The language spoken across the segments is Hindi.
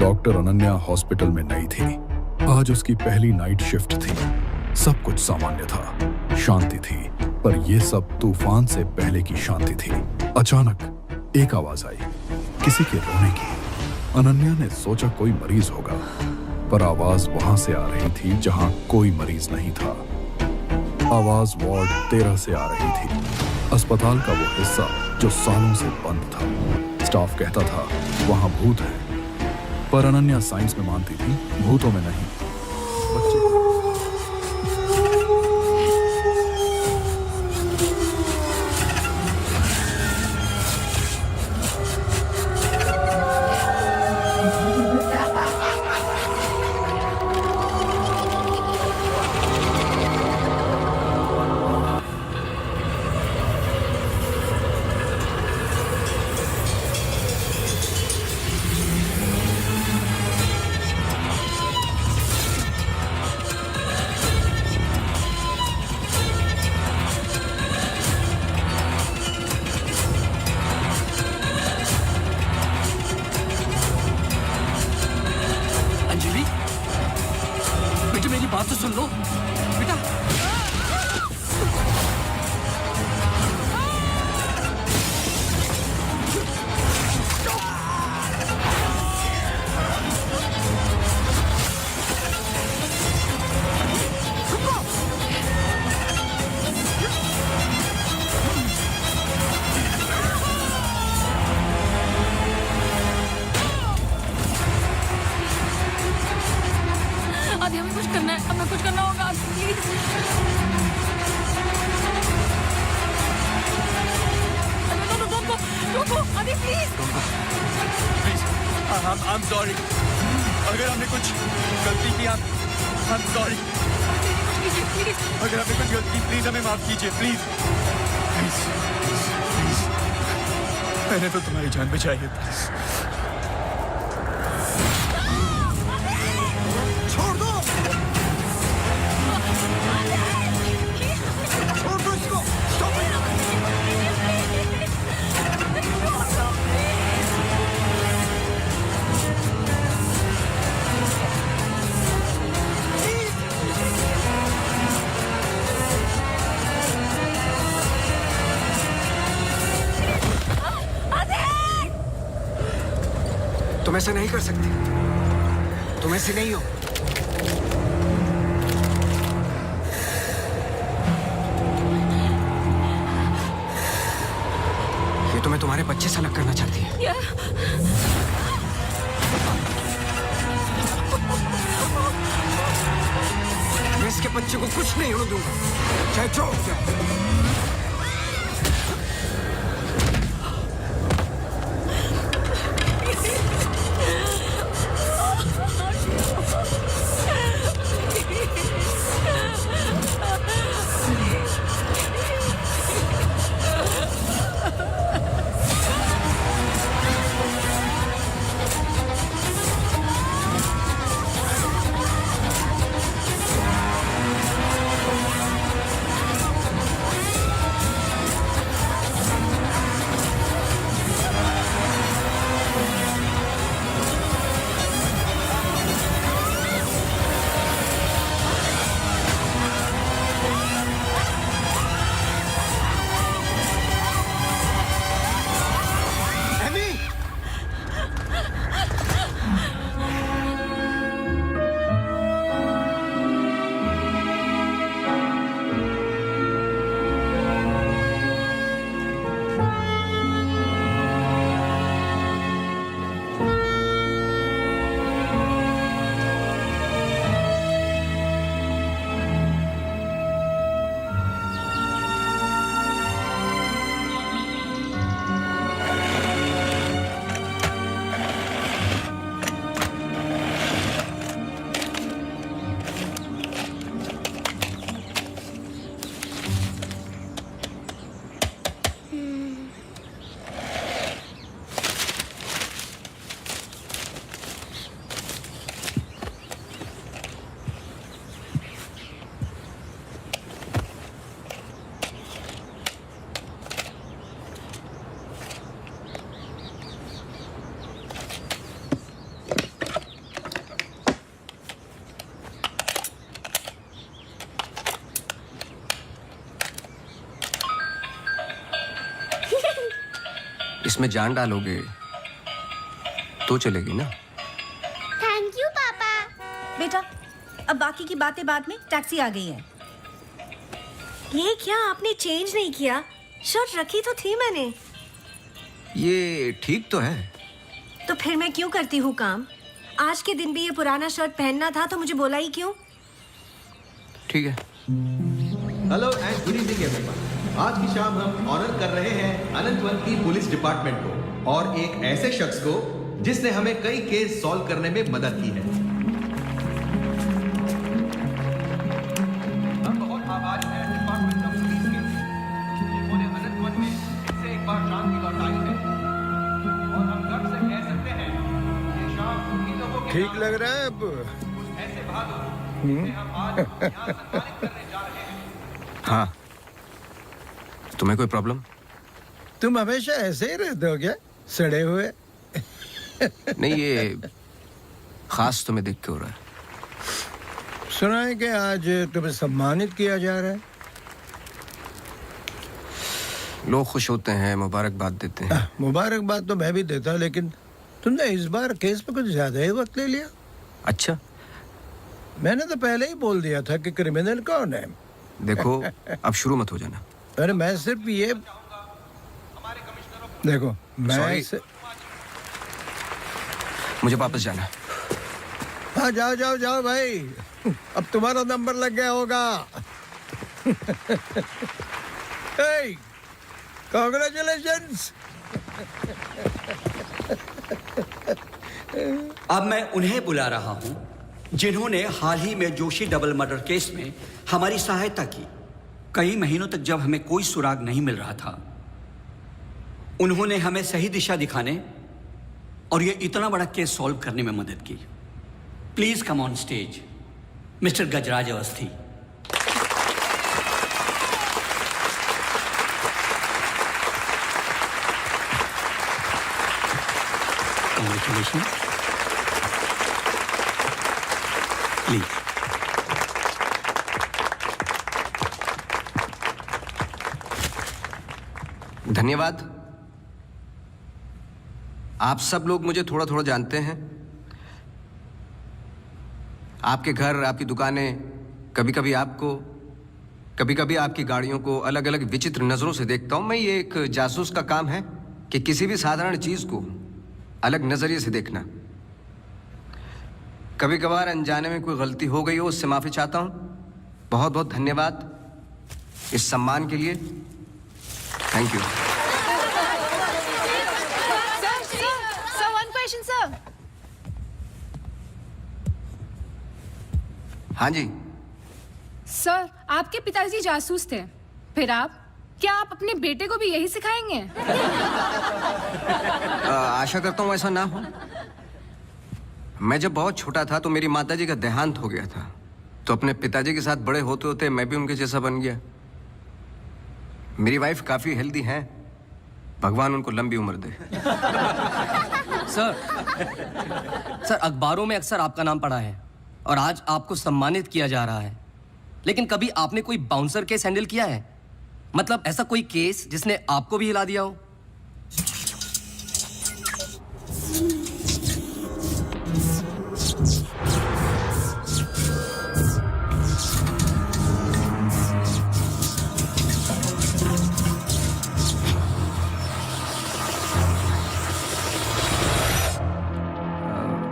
डॉक्टर अनन्या हॉस्पिटल में नई थी। आज उसकी पहली नाइट शिफ्ट थी। सब कुछ सामान्य था, शांति थी, पर यह सब तूफान से पहले की शांति थी। अचानक एक आवाज आई, किसी के रोने की। अनन्या ने सोचा कोई मरीज होगा, पर आवाज वहां से आ रही थी जहां कोई मरीज नहीं था। आवाज वार्ड 13 से आ रही थी, अस्पताल का वो हिस्सा जो सालों से बंद था। स्टाफ कहता था वहां भूत है, पर अनन्या साइंस में मानती थी, भूतों में नहीं। बच्चे बात तो सुन लो बेटा। आदि हमें कुछ करना है, हमें कुछ करना होगा प्लीज। रोको आदि please. Please I am sorry, अगर हमने कुछ गलती की, आई एम सॉरी। अगर हमने कुछ गलती की प्लीज हमें माफ कीजिए, प्लीज प्लीज प्लीज। मैंने तो तुम्हारी जान बचाई है, प्लीज। तुम ऐसा नहीं कर सकते, तुम ऐसे नहीं हो। ये तुम्हें तुम्हारे बच्चे से अलग करना चाहती है। मैं इसके बच्चे को कुछ नहीं होने दूंगा, चाहे जो हो जाए। इसमें जान डालोगे तो चलेगी ना? थैंक यू पापा। बेटा, अब बाकी की बातें बाद में, टैक्सी आ गई है। ये क्या आपने चेंज नहीं किया? शर्ट रखी तो थी मैंने। ये ठीक तो है। तो फिर मैं क्यों करती हूँ काम? आज के दिन भी ये पुराना शर्ट पहनना था तो मुझे बोला ही क्यों? ठीक है। Hello and good evening everyone. आज की शाम हम ऑनर कर रहे हैं अनंतवन की पुलिस डिपार्टमेंट को और एक ऐसे शख्स को जिसने हमें कई केस सॉल्व करने में मदद की है। हम बहुत आभारी हैं डिपार्टमेंट ऑफ पुलिस के, जिन्होंने अनंतवन में इससे एक बार शांति लौटाई है और हम गर्व से कह सकते हैं कि शाम उन्हीं लोगों के ठीक लग रहा है अब? ऐसे बहादुर जिन्हें हम आज यहाँ सम्मानित करने जा रहे हैं। हाँ, तुम्हें कोई प्रॉब्लम? तुम हमेशा ऐसे ही रहते हो क्या, सड़े हुए? नहीं, ये खास तुम्हें देख के हो रहा है। सुना है कि आज तुम्हें सम्मानित किया जा रहा है। लोग खुश होते हैं, मुबारकबाद देते हैं। मुबारकबाद तो मैं भी देता, लेकिन तुमने इस बार केस पे कुछ ज्यादा ही वक्त ले लिया। अच्छा, मैंने तो पहले ही बोल दिया था कि क्रिमिनल कौन है। देखो अब शुरू मत हो जाना। अरे मैं सिर्फ ये देखो, मैं Sorry. मुझे वापस जाना है। हाँ, जाओ जाओ जाओ भाई, अब तुम्हारा नंबर लग गया होगा। कांग्रेचुलेशंस। अब मैं उन्हें बुला रहा हूं जिन्होंने हाल ही में जोशी डबल मर्डर केस में हमारी सहायता की। कई महीनों तक जब हमें कोई सुराग नहीं मिल रहा था, उन्होंने हमें सही दिशा दिखाने और ये इतना बड़ा केस सॉल्व करने में मदद की। Please come on stage mister Gajraj Awasthi. Congratulations. Please. धन्यवाद। आप सब लोग मुझे थोड़ा थोड़ा जानते हैं। आपके घर, आपकी दुकानें, कभी कभी आपको, कभी कभी आपकी गाड़ियों को अलग अलग विचित्र नजरों से देखता हूं। मैं, ये एक जासूस का काम है कि किसी भी साधारण चीज को अलग नजरिए से देखना। कभी कभार अनजाने में कोई गलती हो गई हो, उससे माफी चाहता हूं। बहुत बहुत धन्यवाद इस सम्मान के लिए। Thank you. Sir, one question sir. हाँ जी। सर, आपके पिताजी जासूस थे, फिर आप, क्या आप अपने बेटे को भी यही सिखाएंगे? आशा करता हूँ ऐसा ना हो। मैं जब बहुत छोटा था तो मेरी माताजी का देहांत हो गया था, तो अपने पिताजी के साथ बड़े होते होते मैं भी उनके जैसा बन गया। मेरी वाइफ काफी हेल्दी है, भगवान उनको लंबी उम्र दे। सर अखबारों में अक्सर आपका नाम पड़ा है और आज आपको सम्मानित किया जा रहा है, लेकिन कभी आपने कोई बाउंसर केस हैंडल किया है? मतलब ऐसा कोई केस जिसने आपको भी हिला दिया हो?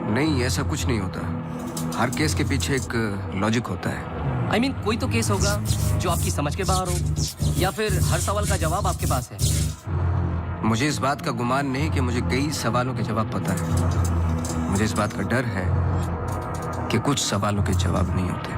नहीं, ऐसा कुछ नहीं होता। हर केस के पीछे एक लॉजिक होता है। I mean, कोई तो केस होगा जो आपकी समझ के बाहर हो, या फिर हर सवाल का जवाब आपके पास है। मुझे इस बात का गुमान नहीं कि मुझे कई सवालों के जवाब पता है। मुझे इस बात का डर है कि कुछ सवालों के जवाब नहीं होते।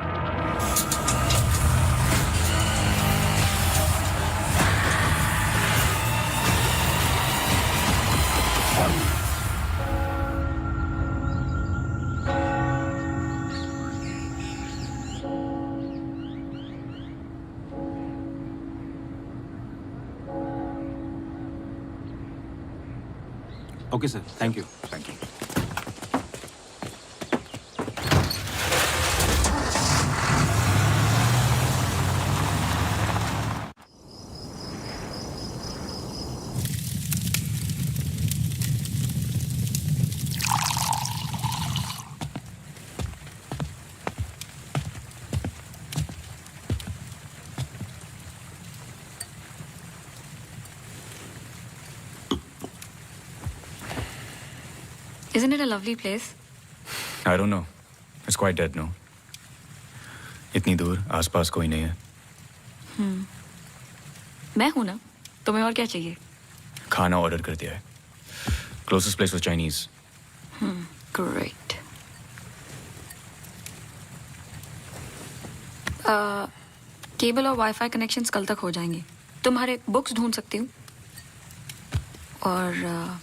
Okay sir, thank you. Thank you. Isn't it a lovely place? I don't know. It's quite dead, no? इतनी दूर आसपास कोई नहीं है. मैं हूं ना, तुम्हें और क्या चाहिए? खाना ऑर्डर कर दिया है. Closest place was Chinese. Great. Cable और वाईफाई कनेक्शंस कल तक हो जाएंगे. तुम्हारे बुक्स ढूंढ सकती हूँ. और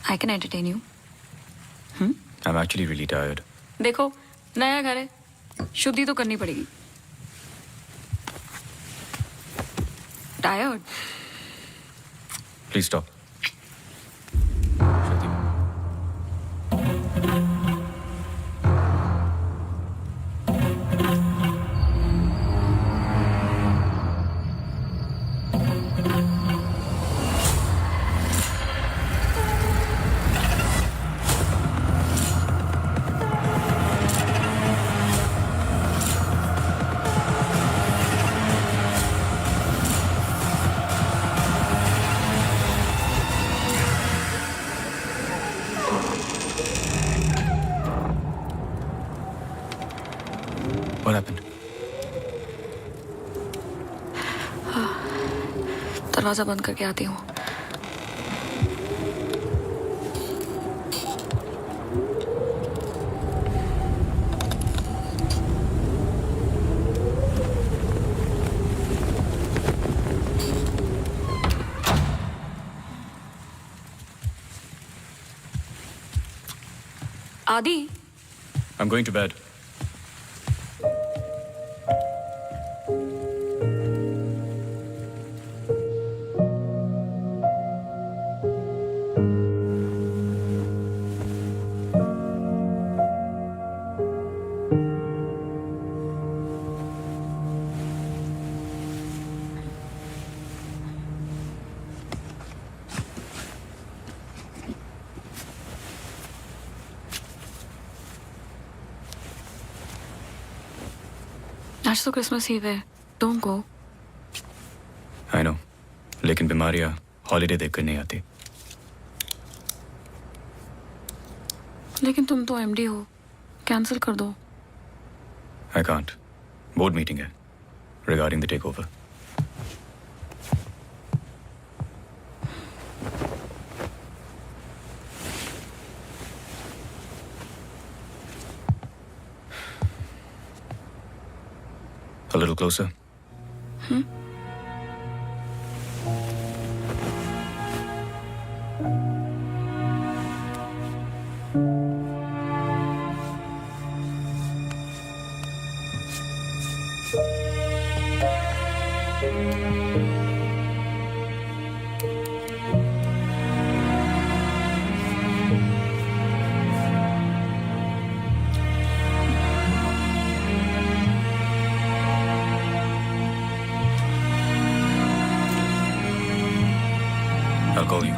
I can entertain you. I'm actually really tired. देखो, नया घर है, शुद्धि तो करनी पड़ेगी. Tired? Please stop. What happened? दरवाजा बंद करके आती हूँ. आदि, I'm going to bed. आज तो क्रिसमस ईव है. Don't go. I know. लेकिन बीमारियां हॉलीडे देखकर नहीं आती. लेकिन तुम तो एमडी हो. कैंसिल कर दो. I can't. Board meeting है regarding the takeover. A little closer. I'll call you.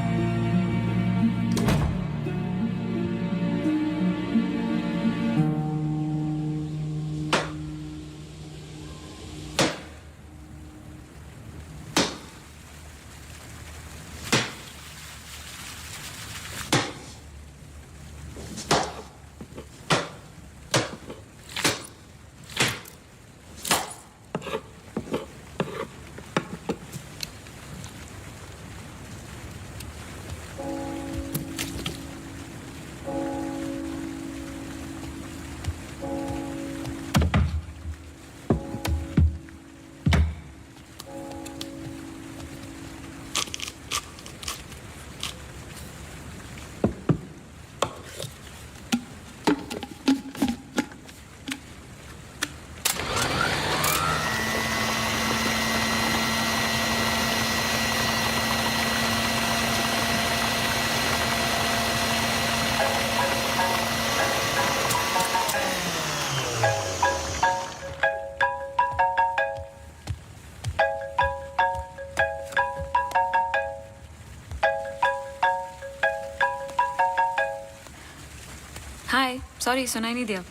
Hi. Sorry, सुनाई नहीं दिया.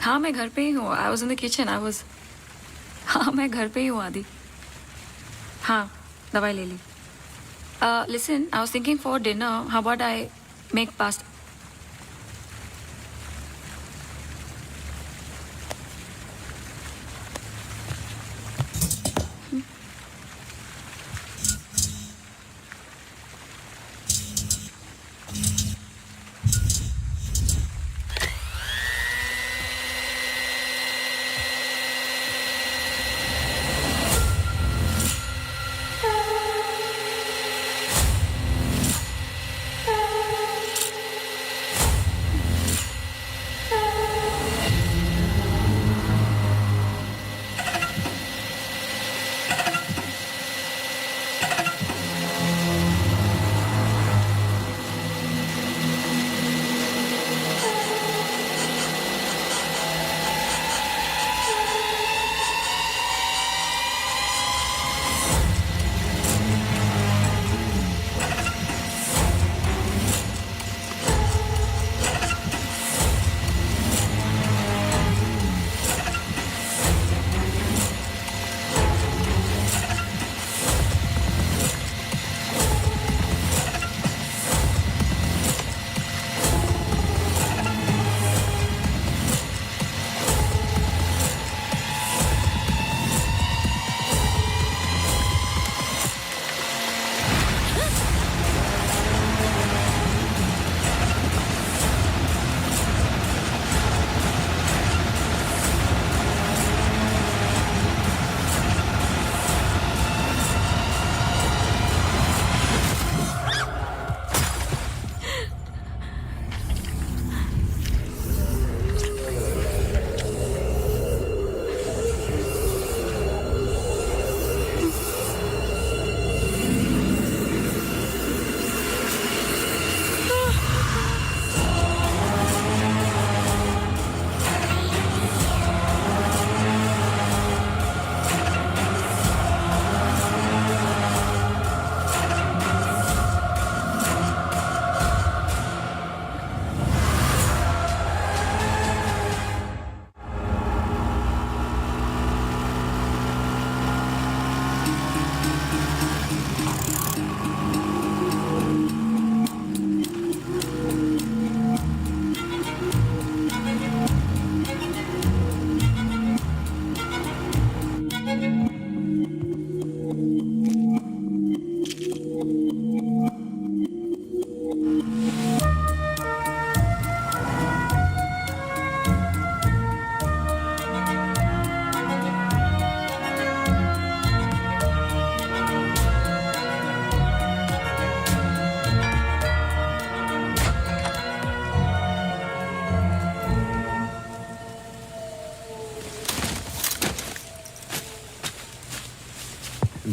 हाँ, मैं घर पे ही हूँ. I was in the kitchen. हाँ, मैं घर पे ही हूँ आदि. हाँ, दवाई ले ली. Listen, I was thinking for dinner, how about I make pasta?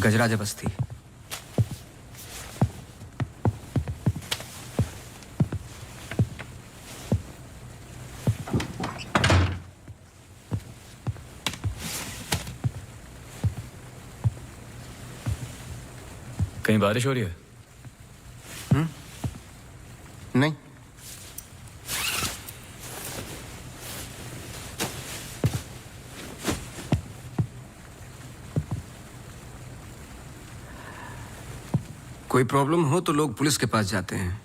गजराज बस्ती। कहीं बारिश हो रही है? नहीं। कोई प्रॉब्लम हो तो लोग पुलिस के पास जाते हैं।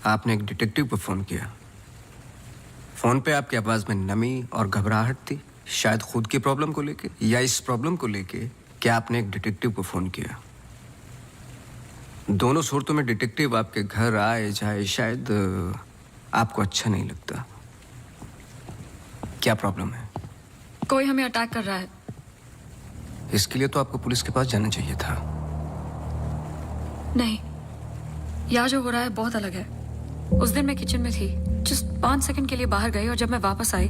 आपने एक डिटेक्टिव को फोन किया। फोन पे आपकी आवाज में नमी और घबराहट थी, शायद खुद की प्रॉब्लम को लेके या इस प्रॉब्लम को लेके कि आपने एक डिटेक्टिव को फोन किया। दोनों सूरतों में डिटेक्टिव आपके घर आए जाए शायद आपको अच्छा नहीं लगता। क्या प्रॉब्लम है? कोई हमें अटैक कर रहा है। इसके लिए तो आपको पुलिस के पास जाना चाहिए था। नहीं, यहाँ जो हो रहा है बहुत अलग है। उस दिन मैं किचन में थी, जस्ट 5 सेकंड के लिए बाहर गई और जब मैं वापस आई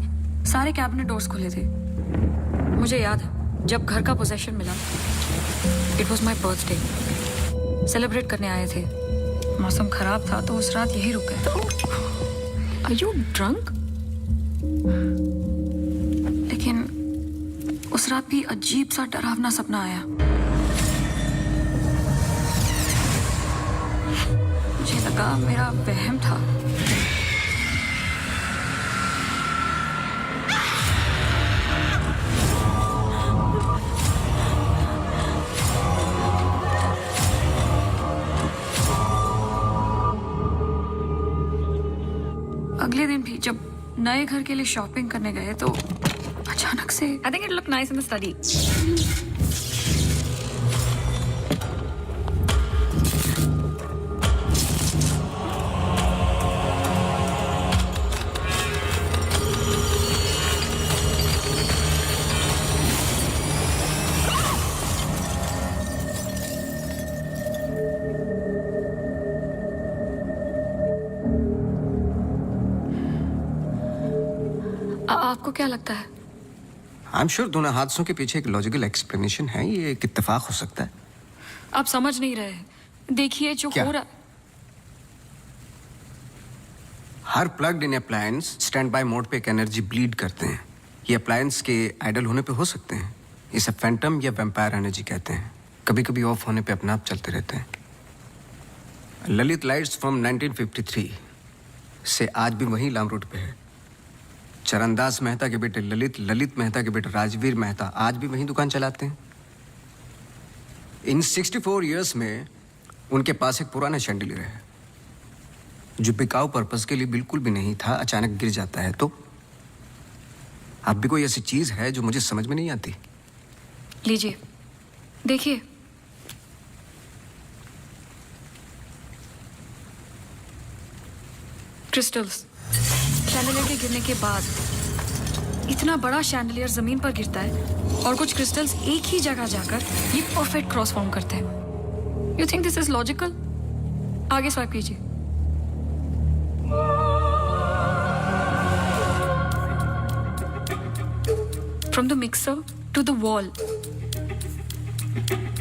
सारे कैबिनेट डोर्स खुले थे। मुझे याद है जब घर का पोजेशन मिला, it was my birthday, celebrate करने आए थे। मौसम खराब था तो उस रात यही रुक गए। Are you drunk? लेकिन उस रात भी अजीब सा डरावना सपना आया। मुझे लगा मेरा वहम था। अगले दिन भी जब नए घर के लिए शॉपिंग करने गए तो अचानक से I think it look nice in the study. आपको क्या लगता है? आई एम श्योर दोनों हादसों के पीछे एक लॉजिकल एक्सप्लेनेशन है. ये एक इत्तेफाक हो सकता है. आप समझ नहीं रहे हैं. देखिए जो क्या? हो रहा. हर plugged in appliance standby mode पे एक एनर्जी ब्लीड करते हैं. ये अप्लायंस के आइडल होने पे हो सकते हैं. इसे फैंटम या वैम्पायर एनर्जी कहते हैं. कभी कभी ऑफ होने पे अपने आप चलते रहते हैं. ललित लाइट्स फ्रॉम 1953 से आज भी वही लाम रोड पे है. चरणदास मेहता के बेटे ललित मेहता के बेटे राजवीर मेहता आज भी वही दुकान चलाते हैं. इन 64 इयर्स में उनके पास एक पुराना शैंडिलियर है जो बिकाऊ पर्पस के लिए बिल्कुल भी नहीं था. अचानक गिर जाता है तो अब भी कोई ऐसी चीज है जो मुझे समझ में नहीं आती. लीजिए देखिए. क्रिस्टल्स. शैंडलियर के गिरने के बाद इतना बड़ा शैंडलियर जमीन पर गिरता है और कुछ क्रिस्टल्स एक ही जगह जाकर ये परफेक्ट क्रॉस फॉर्म करते हैं. You think this is logical? आगे स्वाइप कीजिए. From the mixer to the wall.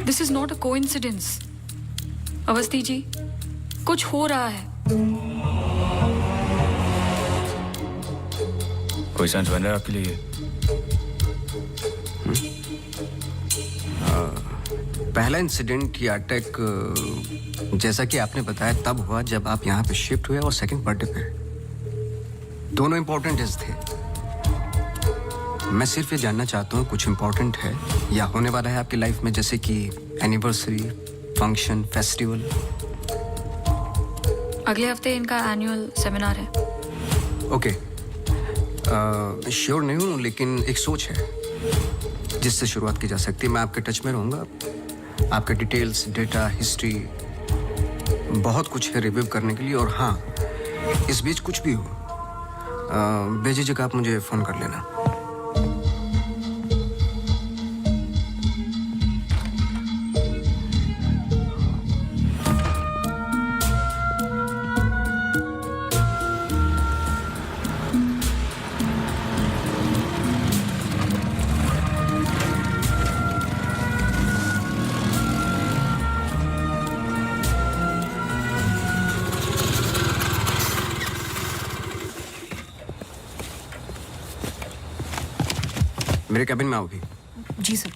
This is not a coincidence. Awasthi ji कुछ हो रहा है. कोई सेंस बन रहा है आपके लिए? पहला इंसिडेंट या अटैक जैसा कि आपने बताया तब हुआ जब आप यहाँ पे शिफ्ट हुए और सेकंड बर्थडे पे. दोनों इंपॉर्टेंट डेज थे. मैं सिर्फ ये जानना चाहता हूँ कुछ इंपॉर्टेंट है या होने वाला है आपकी लाइफ में, जैसे कि एनिवर्सरी, फंक्शन, फेस्टिवल. अगले हफ्ते इनका एनुअल सेमिनार है. ओके. श्योर नहीं हूँ लेकिन एक सोच है जिससे शुरुआत की जा सकती है. मैं आपके टच में रहूँगा. आपके डिटेल्स, डेटा, हिस्ट्री बहुत कुछ है रिव्यू करने के लिए. और हाँ, इस बीच कुछ भी हो बेझिझक आप मुझे फ़ोन कर लेना. मेरे कैबिन में आओगी? जी सर.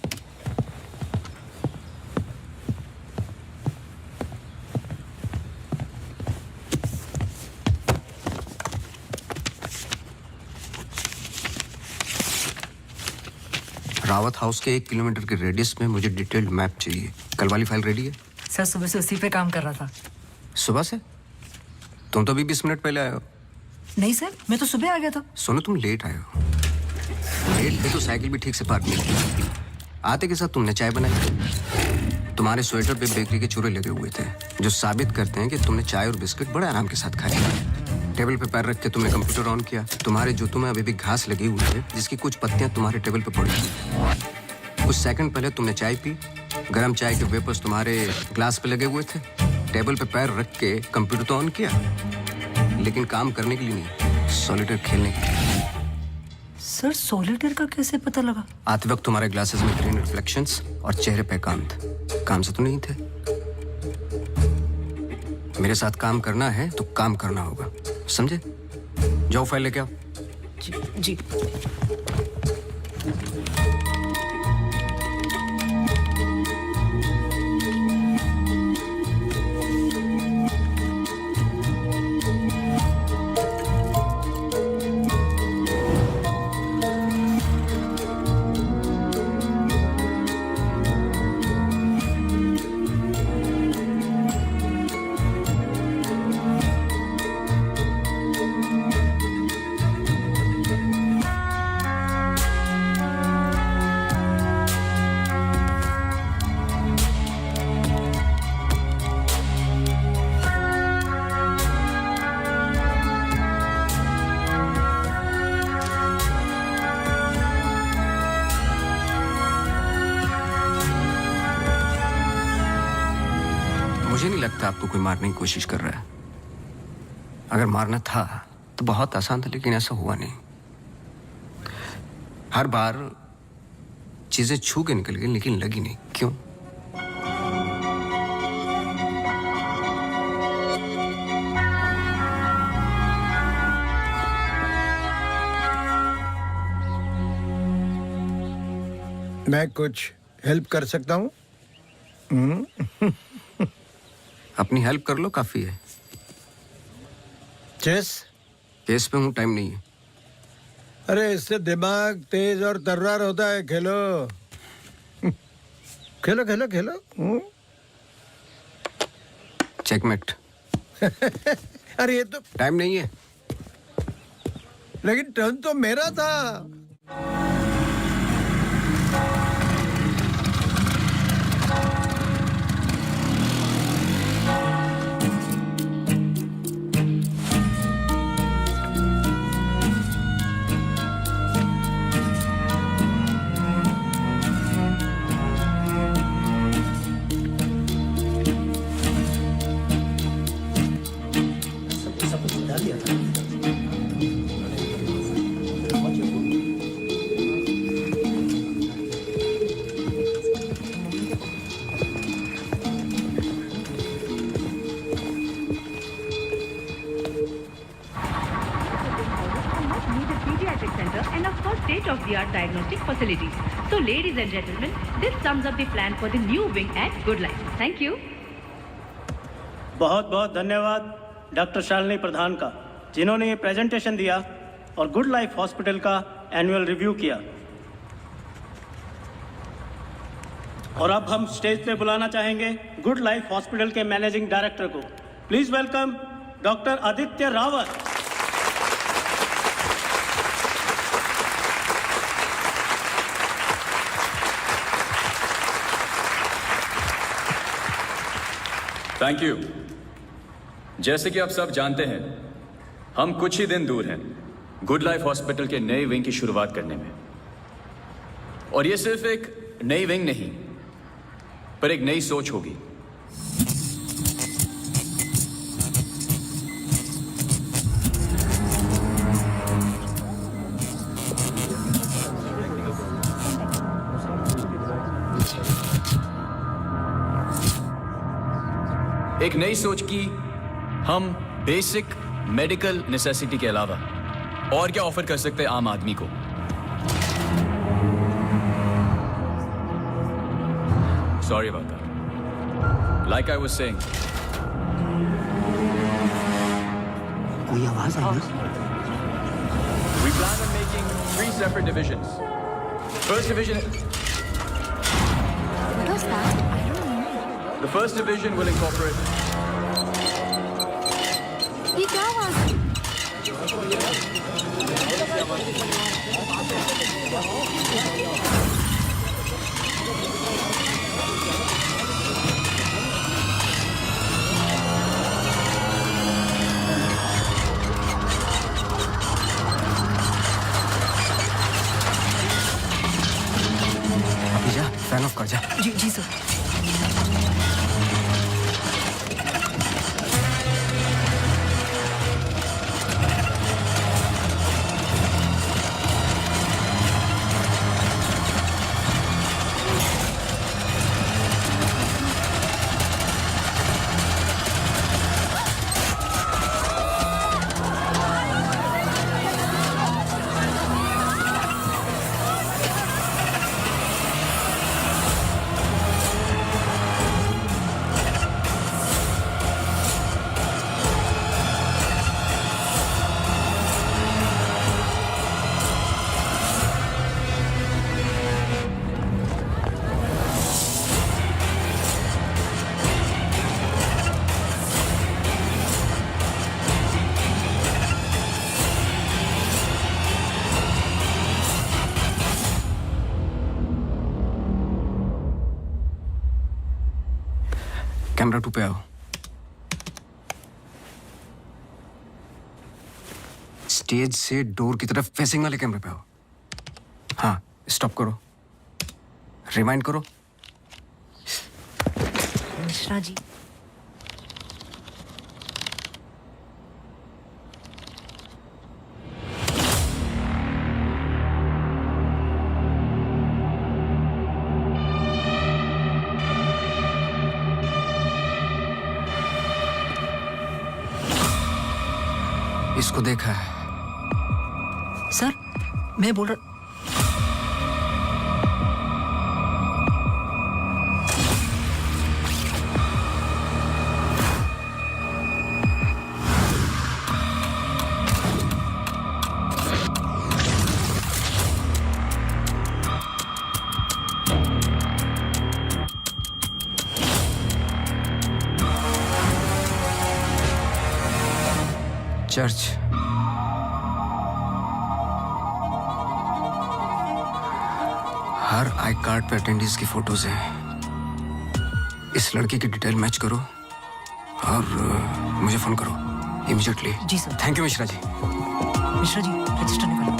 रावत हाउस के 1 किलोमीटर के रेडियस में मुझे डिटेल्ड मैप चाहिए. कल वाली फाइल रेडी है? सर सुबह से उसी पे काम कर रहा था. सुबह से? तुम तो अभी 20 मिनट पहले आए हो. नहीं सर, मैं तो सुबह आ गया था. सुनो, तुम लेट आए हो. लेट थे तो साइकिल भी ठीक से पार्क नहीं की. आते के साथ तुमने चाय बनाई. तुम्हारे स्वेटर पे बेकरी के चूरे लगे हुए थे जो साबित करते हैं कि तुमने चाय और बिस्किट बड़े आराम के साथ खाए. टेबल पे पैर रख के तुमने कंप्यूटर ऑन किया. तुम्हारे जूतों में अभी भी घास लगी हुई है जिसकी कुछ पत्तियां तुम्हारे टेबल पे पड़ी थी. कुछ सेकंड पहले तुमने चाय पी. गर्म चाय के वेपर्स तुम्हारे ग्लास पे लगे हुए थे. टेबल पे पैर रख के कंप्यूटर तो ऑन किया लेकिन काम करने के लिए नहीं, सॉलिटेयर खेलने के लिए. सर सॉलिटेयर का कैसे पता लगा? आते वक्त तुम्हारे ग्लासेस में ग्रीन रिफ्लेक्शंस और चेहरे पे एकांत. काम से तो नहीं थे. मेरे साथ काम करना है तो काम करना होगा, समझे? जाओ फाइल लेके आओ. जी. लगता है आपको कोई मारने की कोशिश कर रहा है। अगर मारना था तो बहुत आसान था, लेकिन ऐसा हुआ नहीं। हर बार चीजें छू के निकल गई लेकिन लगी नहीं। क्यों? मैं कुछ हेल्प कर सकता हूँ? अपनी हेल्प कर लो, काफी है। चेस? केस पे हूँ, टाइम नहीं है। अरे इससे दिमाग तेज और तर्रार होता है। खेलो खेलो खेलो खेलो। चेकमेट। अरे ये तो टाइम नहीं है। लेकिन टर्न तो मेरा था। And of course state-of-the-art diagnostic facilities. So ladies and gentlemen, this sums up the plan for the new wing at Good Life. Thank you. बहुत बहुत धन्यवाद डॉक्टर शालिनी प्रधान का, जिन्होंने ये प्रेजेंटेशन दिया और गुड लाइफ हॉस्पिटल का एनुअल रिव्यू किया। और अब हम स्टेज पे बुलाना चाहेंगे गुड लाइफ हॉस्पिटल के मैनेजिंग डायरेक्टर को। Please welcome doctor Aditya Rawat. Thank you. जैसे कि आप सब जानते हैं, हम कुछ ही दिन दूर हैं गुड लाइफ हॉस्पिटल के नए विंग की शुरुआत करने में। और ये सिर्फ एक नई विंग नहीं, पर एक नई सोच होगी। एक नई सोच की हम बेसिक मेडिकल नेसेसिटी के अलावा और क्या ऑफर कर सकते हैं आम आदमी को। Sorry about that. Like I was saying, कोई आवाज आई ना? we plan on making 3 separate divisions. First division. What was that? I don't know. The first division will incorporate. ये क्या आवाज है? अभी जा, फैन ऑफ कर जा। जी जी सर। कैमरा 2 पे आओ। स्टेज से डोर की तरफ फेसिंग वाले कैमरे पे आओ। हाँ, स्टॉप करो, रिवाइंड करो। मिश्रा जी, इसको देखा है। सर मैं बोल रहा चर्च। हर आई कार्ड पे अटेंडीज की फोटोज हैं। इस लड़की की डिटेल मैच करो और मुझे फोन करो इमीडिएटली। जी sir. Thank you Mishra ji. Mishra ji register निकालो।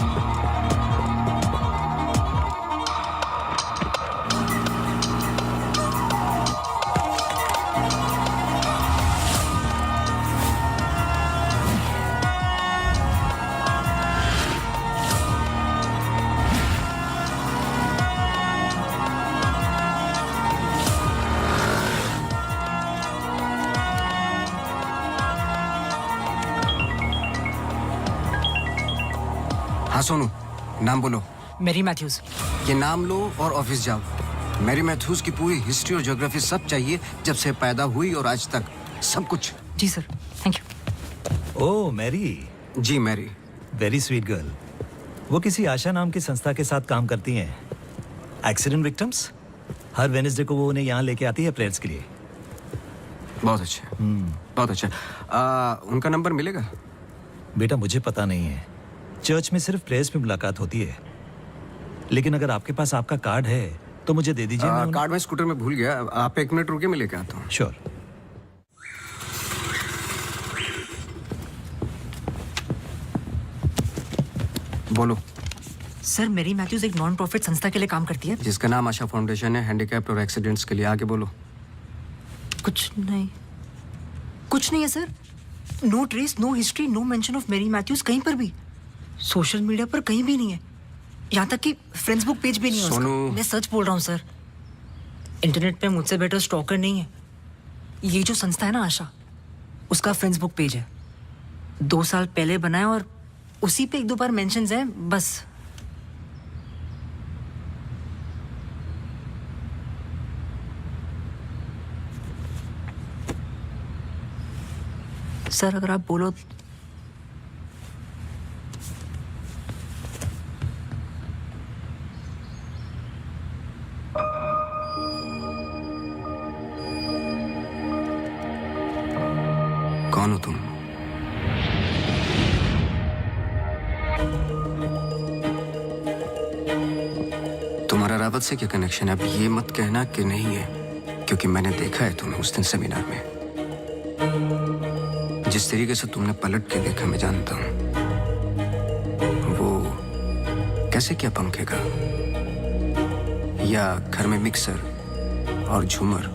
हाँ सोनू, नाम बोलो। Mary Matthews. ये नाम लो और ऑफिस जाओ। मैरी मैथ्यूज की पूरी हिस्ट्री और ज्योग्राफी सब चाहिए, जब से पैदा हुई और आज तक सब कुछ। जी sir thank you. Oh Mary. जी मैरी। Very sweet girl. वो किसी आशा नाम की संस्था के साथ काम करती हैं। Accident victims. हर वेडनेसडे को वो उन्हें यहाँ लेके आती है प्रेयर्स के लिए। बहुत अच्छा। बहुत अच्छा। उनका नंबर मिलेगा? बेटा मुझे पता नहीं है, चर्च में सिर्फ प्रेयर्स में मुलाकात होती है, लेकिन अगर आपके पास आपका कार्ड है तो मुझे दे दीजिए। कार्ड में स्कूटर में भूल गया, आप 1 मिनट रुके, मैं लेके आता हूँ। श्योर। बोलो। सर मैरी मैथ्यूज एक नॉन प्रॉफिट संस्था के लिए काम करती है जिसका नाम आशा फाउंडेशन है, हैंडीकैप्ड और एक्सीडेंट्स के लिए। आगे बोलो। कुछ नहीं है sir. No trace, no history, no mention of Mary Matthews कहीं पर भी। सोशल मीडिया पर कहीं भी नहीं है, यहाँ तक कि फ्रेंड्स बुक पेज भी नहीं है उसका। मैं सच बोल रहा हूँ सर, इंटरनेट पे मुझसे बेटर स्टॉकर नहीं है। ये जो संस्था है ना आशा, उसका फ्रेंड्स बुक पेज है, 2 साल पहले बनाया और उसी पे 1-2 बार मेंशंस हैं बस। सर अगर आप बोलो। कौन हो तुम? तुम्हारा रावत से क्या कनेक्शन है? अब ये मत कहना कि नहीं है, क्योंकि मैंने देखा है तुम्हें उस दिन सेमिनार में। जिस तरीके से तुमने पलट के देखा मैं जानता हूं। वो कैसे किया पंखे का, या घर में मिक्सर और झूमर?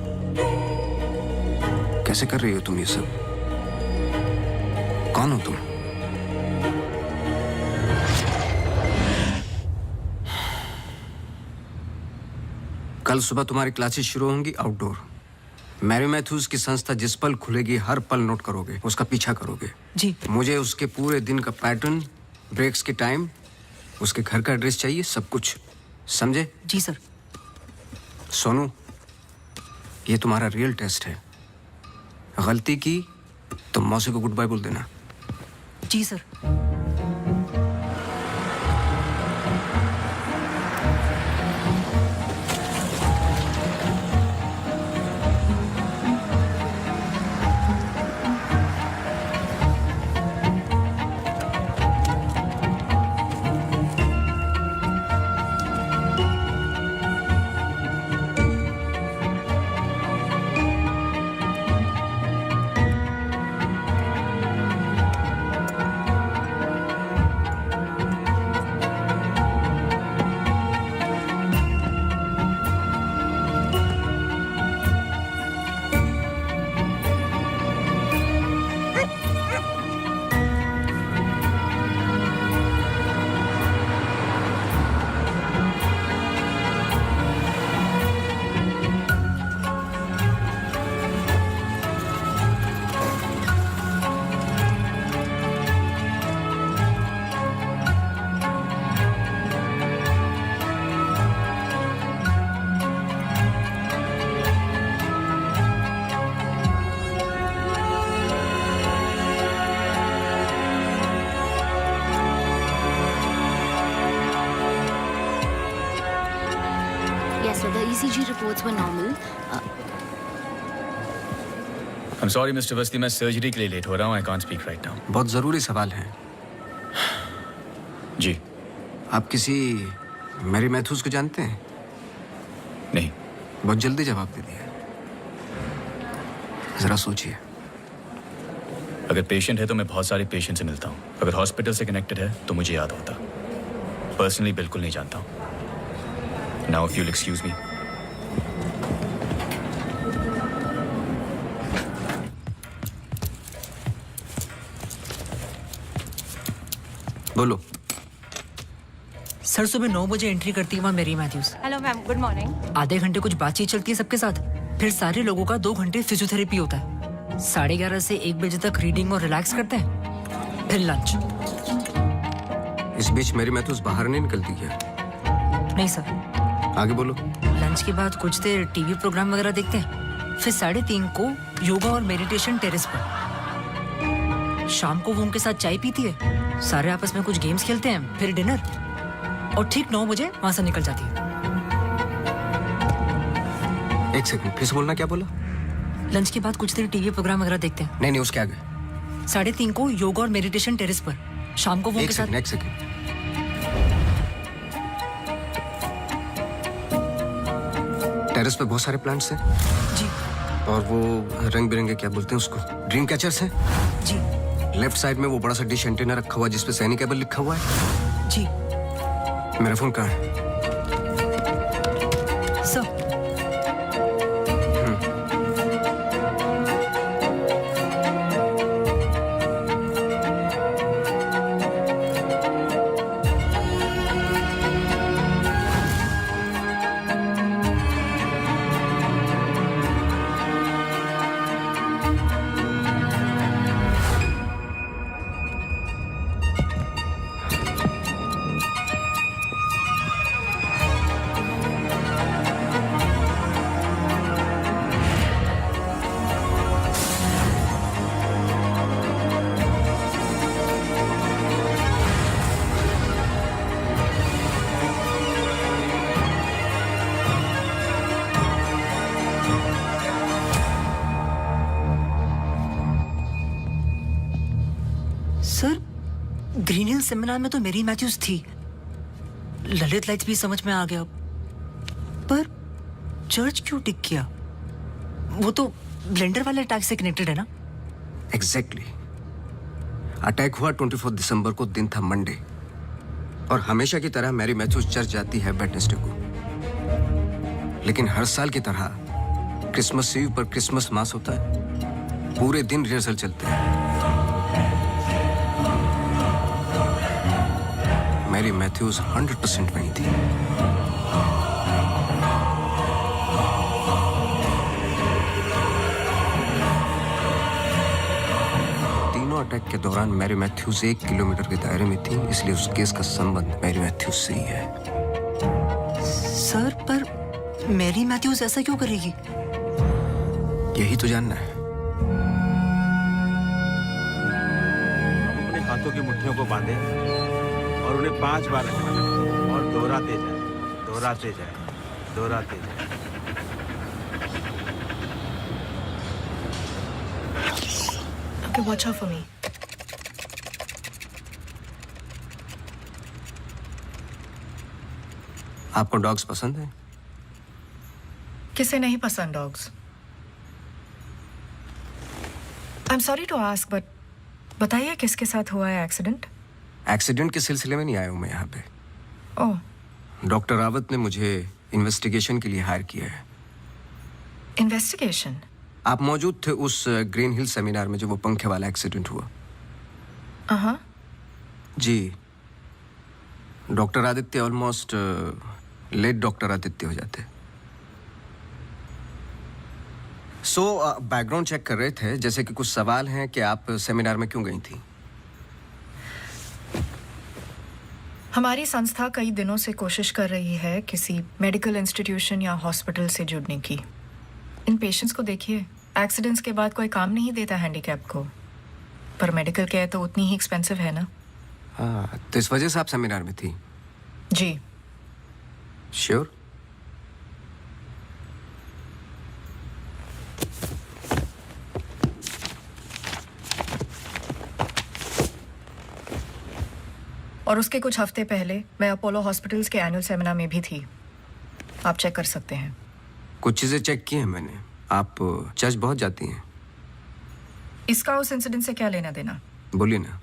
कैसे कर रही हो तुम ये सब? कौन हो तुम? कल सुबह तुम्हारी क्लासेस शुरू होंगी आउटडोर। मैरी मैथ्यूज की संस्था जिस पल खुलेगी हर पल नोट करोगे, उसका पीछा करोगे। जी। मुझे उसके पूरे दिन का पैटर्न, ब्रेक्स के टाइम, उसके घर का एड्रेस चाहिए, सब कुछ। समझे? जी सर। सोनू, ये तुम्हारा रियल टेस्ट है। गलती की तो मौसी को गुड बाय बोल देना। जी sir. ECG reports were normal. I'm sorry, Mr. Vasti, मैं सर्जरी के लिए लेट हो रहा हूँ. I can't speak right now. बहुत ज़रूरी सवाल है. जी. आप किसी मैरी मैथ्यूज को जानते हैं? नहीं. बहुत जल्दी जवाब दे दिया. जरा सोचिए. अगर पेशेंट है तो मैं बहुत सारे पेशेंट से मिलता हूँ. अगर हॉस्पिटल से कनेक्टेड है तो मुझे याद होता. पर्सनली बिल्कुल नहीं जानता हूँ. Now if you'll excuse me. बोलो. सर सुबह 9 बजे एंट्री करती है वहाँ मेरी Mathews. Hello ma'am, good morning. आधे घंटे कुछ बातचीत चलती है सबके साथ. फिर सारे लोगों का 2 घंटे फिजियोथेरेपी होता है. 11:30 से 1 बजे तक रीडिंग और रिलैक्स करते हैं. फिर लंच. इस बीच मेरी मैथ्यूज बाहर नहीं निकलती क्या? नहीं सर. आगे बोलो. लंच के बाद कुछ देर टीवी प्रोग्राम वगैरह देखते हैं. फिर 3:30 को योगा और मेडिटेशन टेरेस पर. शाम को वो उनके साथ चाय पीती है. सारे आपस में कुछ गेम्स खेलते हैं. फिर डिनर. और ठीक 9 बजे वहां से निकल जाती है. एक सेकंड, फिर से बोलना. क्या बोला? लंच के बाद कुछ देर टीवी प्रोग्राम वगैरह देखते हैं. नहीं, उसके आगे. 3:30 को योगा और मेडिटेशन टेरेस पर. शाम को वो उनके साथ. एक सेकंड. टेरेस पे बहुत सारे प्लांट्स हैं. जी. और वो रंग बिरंगे क्या बोलते हैं उसको, ड्रीम कैचर्स हैं. जी. लेफ्ट साइड में वो बड़ा सा डिश एंटीना रखा हुआ है जिसपे सैनिक केबल लिखा हुआ है. जी. मेरा फोन कहाँ है? Sir. Sir Green Hill seminar में तो मेरी मैथ्यूज थी. ललित लाइट्स भी समझ में आ गया. पर चर्च क्यों टिक किया? वो तो ब्लेंडर वाले अटैक से कनेक्टेड है ना? एग्जैक्टली. अटैक हुआ 24 दिसंबर को. दिन था मंडे. और हमेशा की तरह मैरी मैथ्यूज चर्च जाती है वेडनेसडे को. लेकिन हर साल की तरह क्रिसमस ईव पर क्रिसमस मास होता है. पूरे दिन रिहर्सल चलते हैं. मैरी मैथ्यूज 100% वहीं थी. तीनों अटैक के दौरान मैरी मैथ्यूज 1 किलोमीटर के दायरे में थी. इसलिए उस केस का संबंध मैरी मैथ्यूज से ही है. सर पर मैरी मैथ्यूज ऐसा क्यों करेगी? यही तो जानना है. अपने हाथों की मुट्ठियों को बांधे और उन्हें 5 बार रखना और दोहराते जाए, दोहराते जाए, दोहराते जाए. Okay, watch out for me. आपको डॉग्स पसंद है? किसे नहीं पसंद dogs? I'm sorry to ask, but बताइए किसके साथ हुआ है एक्सीडेंट? एक्सीडेंट के सिलसिले में नहीं आया हूं मैं यहाँ पे. ओह. डॉक्टर रावत ने मुझे इन्वेस्टिगेशन के लिए हायर किया है. इन्वेस्टिगेशन? आप मौजूद थे उस ग्रीन हिल सेमिनार में जो वो पंखे वाला एक्सीडेंट हुआ. हाँ. जी. Doctor Aditya almost late doctor Aditya हो जाते. बैकग्राउंड चेक कर रहे थे. जैसे कि कुछ सवाल हैं कि आप सेमिनार में क्यों गई थी. हमारी संस्था कई दिनों से कोशिश कर रही है किसी मेडिकल इंस्टीट्यूशन या हॉस्पिटल से जुड़ने की. इन पेशेंट्स को देखिए, एक्सीडेंट्स के बाद कोई काम नहीं देता हैंडीकैप को. पर मेडिकल केयर तो उतनी ही एक्सपेंसिव है ना. हाँ, तो इस वजह से आप सेमिनार में थी. जी. श्योर? और उसके कुछ हफ्ते पहले मैं अपोलो हॉस्पिटल्स के एनुअल सेमिनार में भी थी। आप चेक कर सकते हैं। कुछ चीजें चेक की हैं मैंने। आप चर्च बहुत जाती हैं। इसका उस इंसिडेंट से क्या लेना देना? बोलिए ना।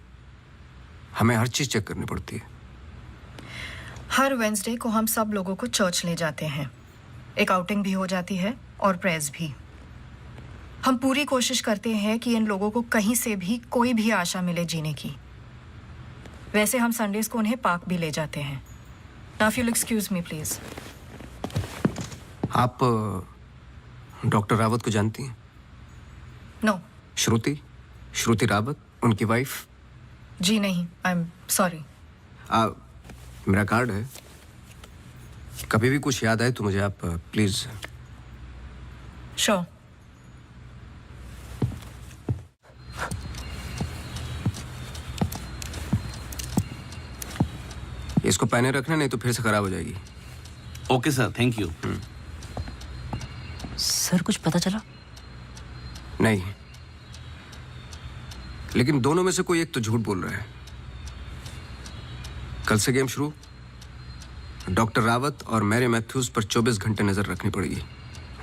हमें हर चीज चेक करनी पड़ती है। हर वेंसडे को हम सब लोगों को चर्च ले जाते हैं। एक आउटिंग भी हो जाती है और प्रेयर्स भी। हम पूरी कोशिश करते हैं कि इन लोगों को कहीं से भी कोई भी आशा मिले जीने की। वैसे हम संडेज को उन्हें पार्क भी ले जाते हैं। Now if you excuse me please. आप डॉक्टर रावत को जानती हैं? नो। श्रुति रावत, उनकी वाइफ? जी नहीं, आई एम सॉरी। मेरा कार्ड है, कभी भी कुछ याद आए तो मुझे आप प्लीज। श्योर। इसको पहने रखना, नहीं तो फिर से खराब हो जाएगी। Okay sir, thank you. Sir कुछ पता चला? नहीं, लेकिन दोनों में से कोई एक तो झूठ बोल रहा है। कल से गेम शुरू। डॉक्टर रावत और मैरी मैथ्यूज पर 24 घंटे नजर रखनी पड़ेगी।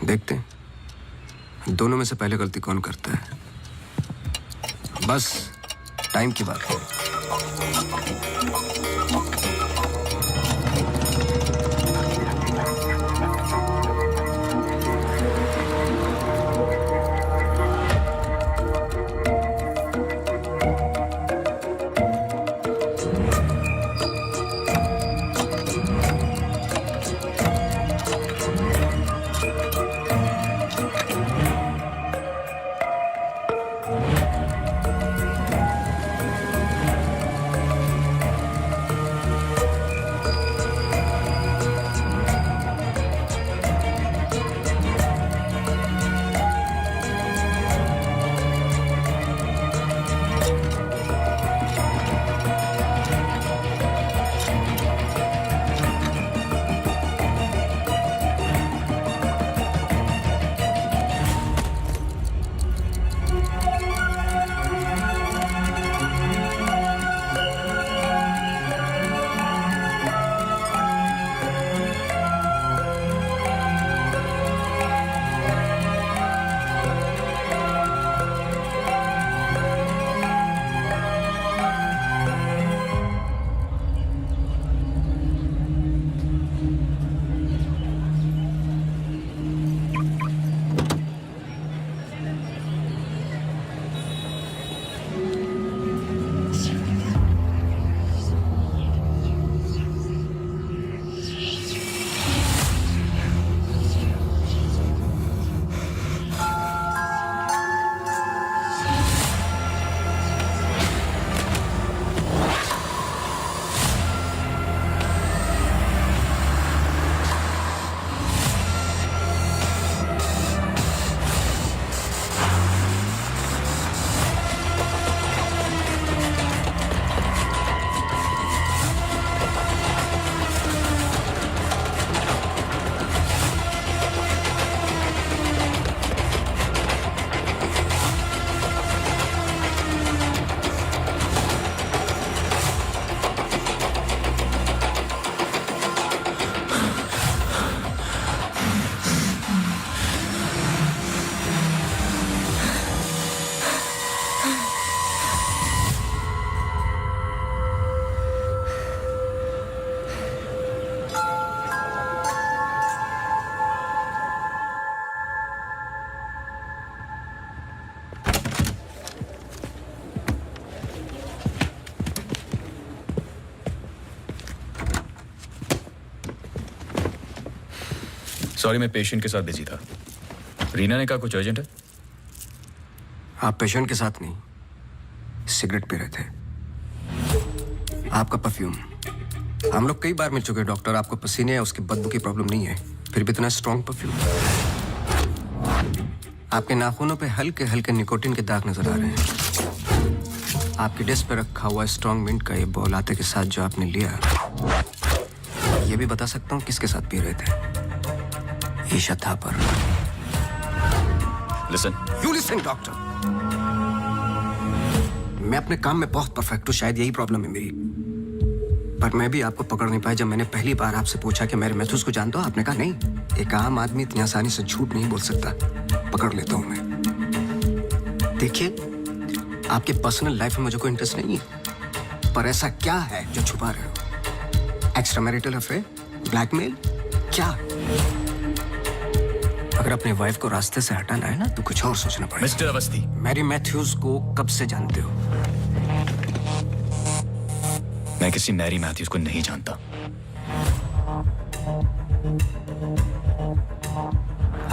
देखते हैं दोनों में से पहले गलती कौन करता है। बस टाइम की बात है। सॉरी, मैं पेशेंट के साथ बिजी था। रीना ने कहा कुछ अर्जेंट है। आप पेशेंट के साथ नहीं, सिगरेट पी रहे थे। आपका परफ्यूम, हम लोग कई बार मिल चुके हैं डॉक्टर। आपको पसीने या उसकी बदबू की प्रॉब्लम नहीं है, फिर भी इतना स्ट्रॉन्ग परफ्यूम। आपके नाखूनों पे हल्के हल्के निकोटिन के दाग नजर आ रहे हैं। आपकी डेस्क पे रखा हुआ स्ट्रॉन्ग मिंट का ये बॉल आते के साथ जो आपने लिया, ये भी बता सकता हूँ किसके साथ पी रहे थे। Isha Thapar. Listen. You listen doctor. मैं अपने काम में बहुत परफेक्ट हूँ, शायद यही प्रॉब्लम है मेरी। पर मैं भी आपको पकड़ नहीं पाया। जब मैंने पहली बार आपसे पूछा कि मैरी मैथ्यूज को जानते हो, आपने कहा नहीं। एक आम आदमी इतनी आसानी से झूठ नहीं बोल सकता। पकड़ लेता हूं मैं। देखिए, आपके पर्सनल लाइफ में मुझे कोई इंटरेस्ट नहीं है, पर ऐसा क्या है जो छुपा रहे हो? एक्स्ट्रा मैरिटल अफेयर, ब्लैकमेल, क्या? अगर अपने वाइफ को रास्ते से हटाना है ना, तो कुछ और सोचना पड़ेगा। मिस्टर अवस्थी, मैरी मैथ्यूज को कब से जानते हो? मैं किसी मैरी मैथ्यूज को नहीं जानता।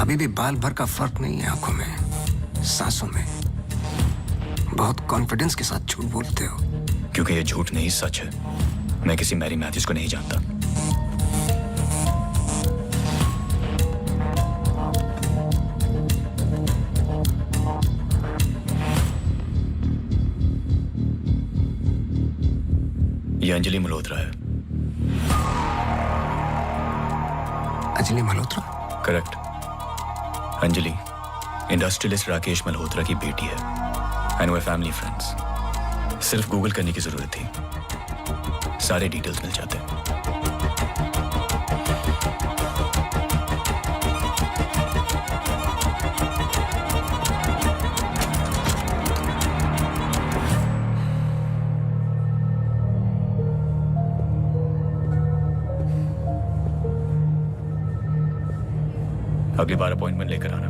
अभी भी बाल भर का फर्क नहीं है आंखों में, सांसों में। बहुत कॉन्फिडेंस के साथ झूठ बोलते हो। क्योंकि ये झूठ नहीं, सच है। मैं किसी मैरी मैथ्यूज को नहीं जानता। ये अंजलि मल्होत्रा है। अंजलि मल्होत्रा? करेक्ट। अंजलि इंडस्ट्रियलिस्ट राकेश मल्होत्रा की बेटी है। आई नो फैमिली फ्रेंड्स। सिर्फ गूगल करने की जरूरत थी, सारे डिटेल्स मिल जाते। अगली बार अपॉइंटमेंट लेकर आना।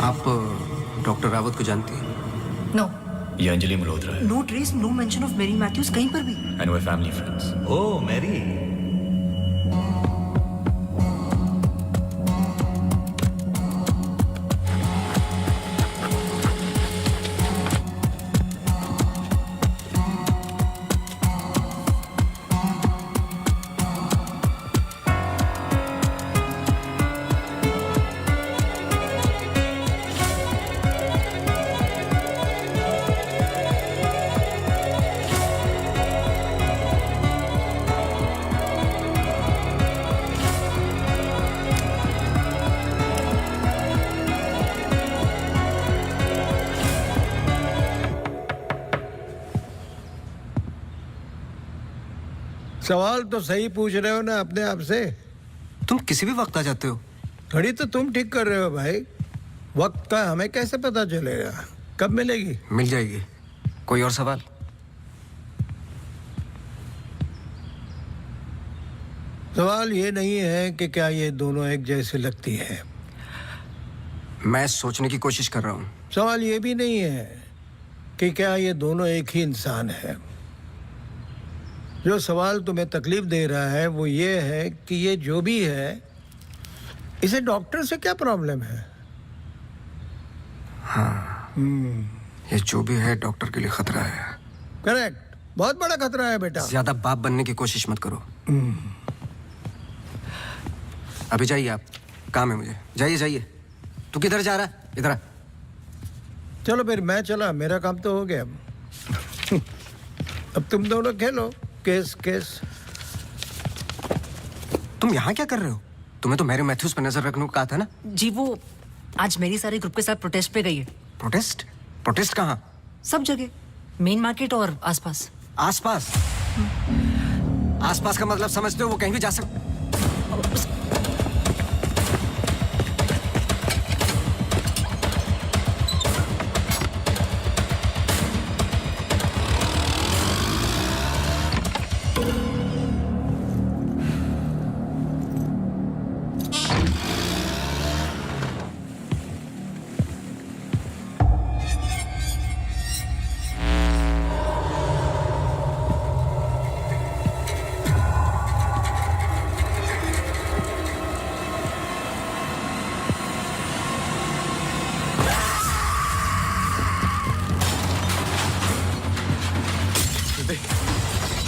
आप डॉक्टर रावत को जानती हैं? नो। ये अंजलि मल्होत्रा है। No trace, no mention of Mary Matthews कहीं पर भी। I know family friends. Oh Mary. सवाल तो सही पूछ रहे हो ना अपने आप से। तुम किसी भी वक्त आ जाते हो। घड़ी तो तुम ठीक कर रहे हो भाई, वक्त का हमें कैसे पता चलेगा? कब मिलेगी? मिल जाएगी। कोई और सवाल? सवाल ये नहीं है कि क्या ये दोनों एक जैसे लगती है। मैं सोचने की कोशिश कर रहा हूँ। सवाल ये भी नहीं है कि क्या ये दोनों एक ही इंसान है। जो सवाल तुम्हें तकलीफ दे रहा है वो ये है कि ये जो भी है, इसे डॉक्टर से क्या प्रॉब्लम है? हाँ, ये जो भी है डॉक्टर के लिए खतरा है। करेक्ट, बहुत बड़ा खतरा है बेटा। ज्यादा बाप बनने की कोशिश मत करो। अभी जाइए, आप काम है मुझे। जाइए जाइए। तू किधर जा रहा है? इधर आ। चलो फिर मैं चला, मेरा काम तो हो गया। अब तुम दोनों खेलो केस केस। तुम यहाँ क्या कर रहे हो? तुम्हें तो मैरी मैथ्यूज पे नजर रखने को कहा था ना। जी वो आज मेरी सारे ग्रुप के साथ प्रोटेस्ट पे गई है। प्रोटेस्ट? प्रोटेस्ट कहाँ? सब जगह, मेन मार्केट और आसपास। आसपास? आसपास का मतलब समझते हो? वो कहीं भी जा सकते।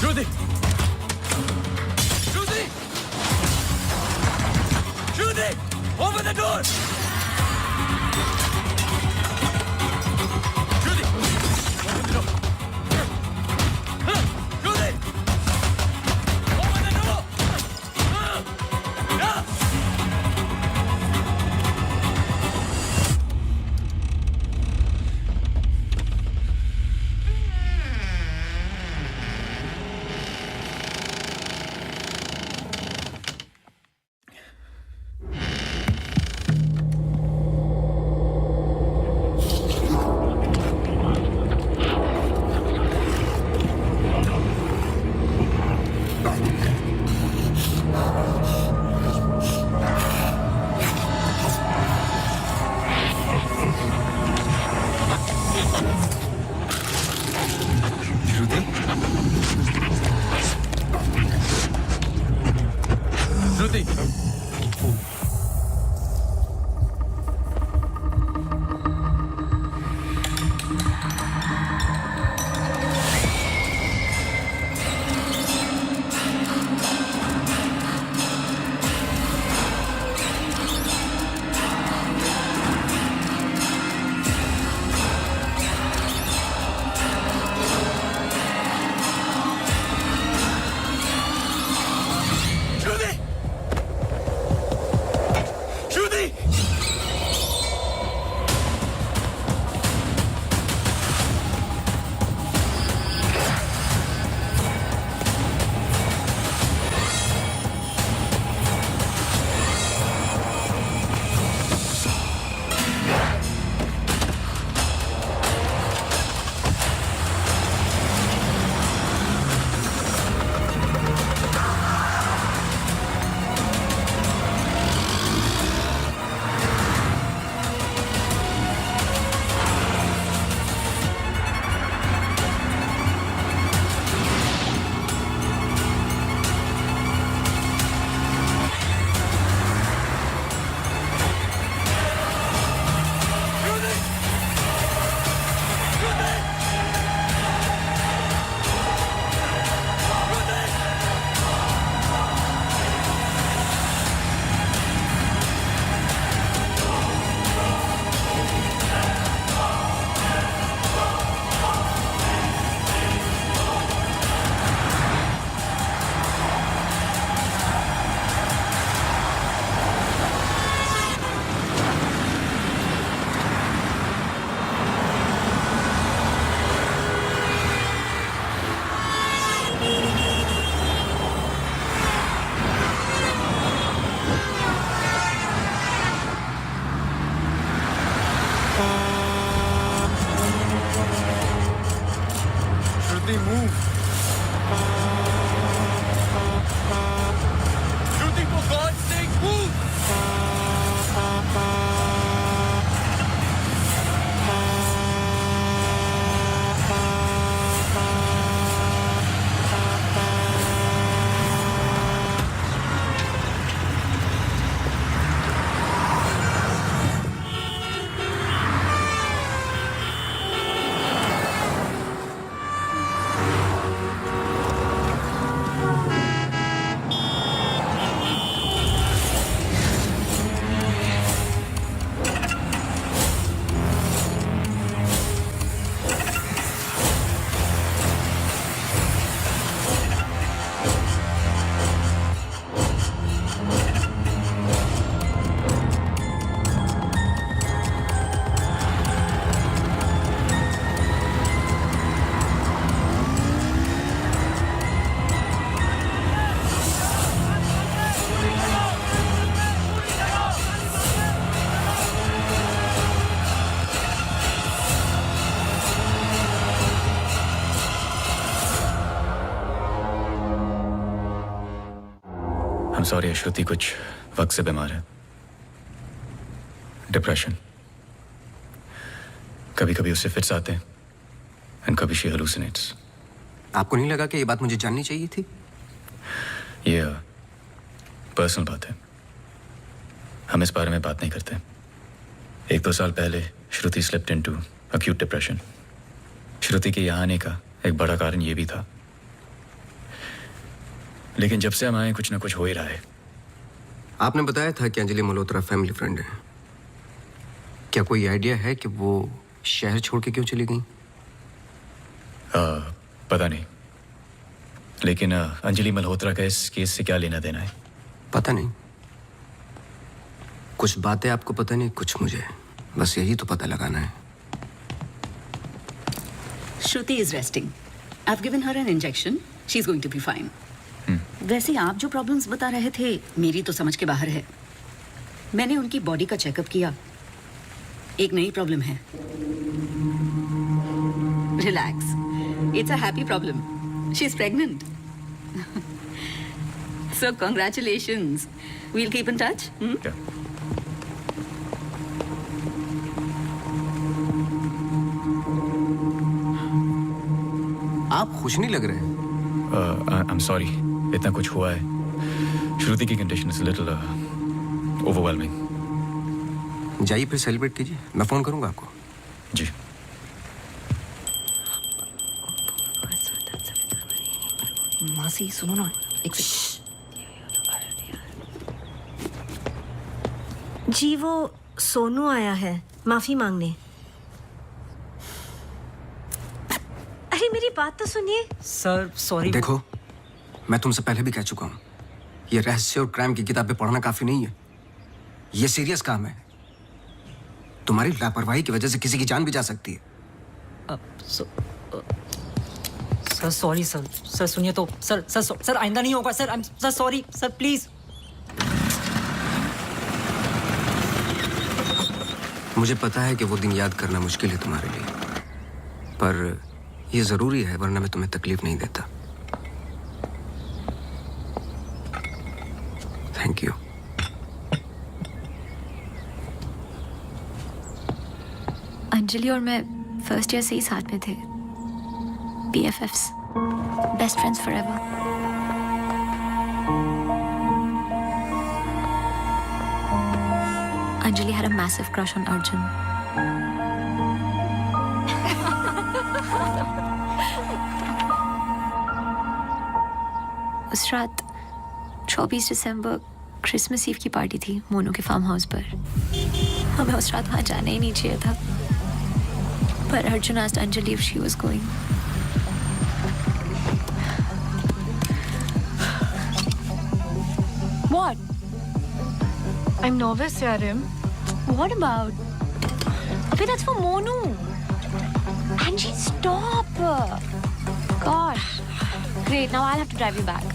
Shruti! Shruti! Shruti! Open the door! Shruti! Open the door! Shruti! Open the door! Shruti! Shruti! I'm sorry, श्रुति कुछ वक्त से बीमार है। डिप्रेशन। कभी कभी उससे फिट्स आते हैं एंड कभी शी हेलुसिनेट्स। आपको नहीं लगा कि ये बात मुझे जाननी चाहिए थी? ये पर्सनल बात है, हम इस बारे में बात नहीं करते। 1-2 साल पहले श्रुति स्लिप्ड इनटू अक्यूट डिप्रेशन। श्रुति के यहाँ आने का एक बड़ा कारण ये भी था, लेकिन जब से हम आए कुछ ना कुछ हो ही रहा है। आपने बताया था कि अंजलि मल्होत्रा फैमिली फ्रेंड है। क्या कोई आइडिया है कि वो शहर छोड़ के क्यों चली गई? पता नहीं, लेकिन अंजलि मल्होत्रा का इस केस से क्या लेना देना है? पता नहीं। कुछ बातें आपको पता नहीं, कुछ मुझे। बस यही तो पता लगाना है। Shruti is resting. I've given her an injection. She's going to be fine. वैसे आप जो प्रॉब्लम्स बता रहे थे मेरी तो समझ के बाहर है। मैंने उनकी बॉडी का चेकअप किया, एक नई प्रॉब्लम है। Relax, it's a happy problem. She is pregnant. So congratulations. We'll keep in touch. आप खुश नहीं लग रहे। I'm sorry, इतना कुछ हुआ है। श्रुति की कंडीशन इज लिटिल ओवरवेलमिंग। जाइए फिर सेलिब्रेट कीजिए, मैं फोन करूंगा आपको। जी। मासी सुनो ना, एक जी वो सोनू आया है माफी मांगने। अरे मेरी बात तो सुनिए। Sir sorry. देखो, मैं तुमसे पहले भी कह चुका हूं, ये रहस्य और क्राइम की किताबें पढ़ना काफी नहीं है। ये सीरियस काम है। तुम्हारी लापरवाही की वजह से किसी की जान भी जा सकती है। Sir sorry sir. सर सुनिए तो सर आइंदा नहीं होगा sir. Sir sorry sir, please. मुझे पता है कि वो दिन याद करना मुश्किल है तुम्हारे लिए, पर ये जरूरी है, वरना मैं तुम्हें तकलीफ नहीं देता। Thank you. अंजलि और मैं फर्स्ट ईयर से ही साथ में थे। BFFs, best friends forever. Anjali had a massive crush on Arjun. उस रात 24 दिसंबर क्रिसमस ईव की पार्टी थी मोनू के फार्म हाउस पर। हमें उस रात वहां जाना ही नहीं चाहिए था, पर Arjun asked Anjali if she was going. What? I'm nervous, Yarim. What about? Abhi, that's for Monu. Angie, stop! Gosh. Great, now I'll have to drive you back.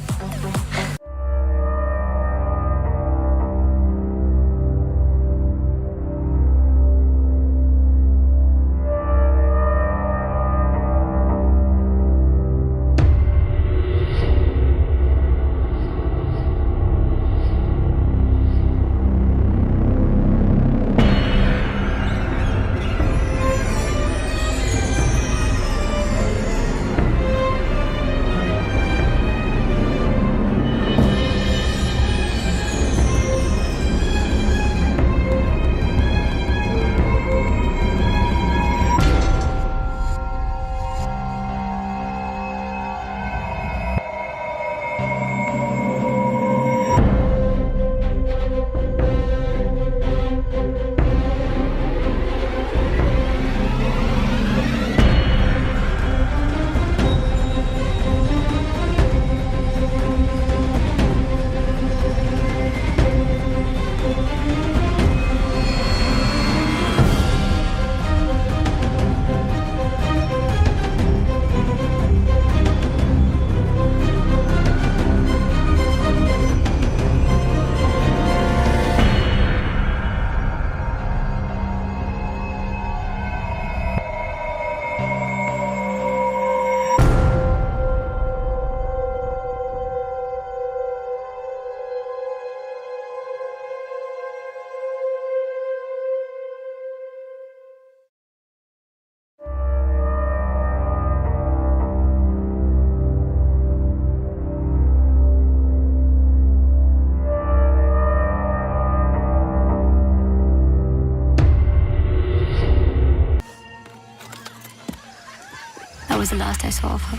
was the last I saw of her.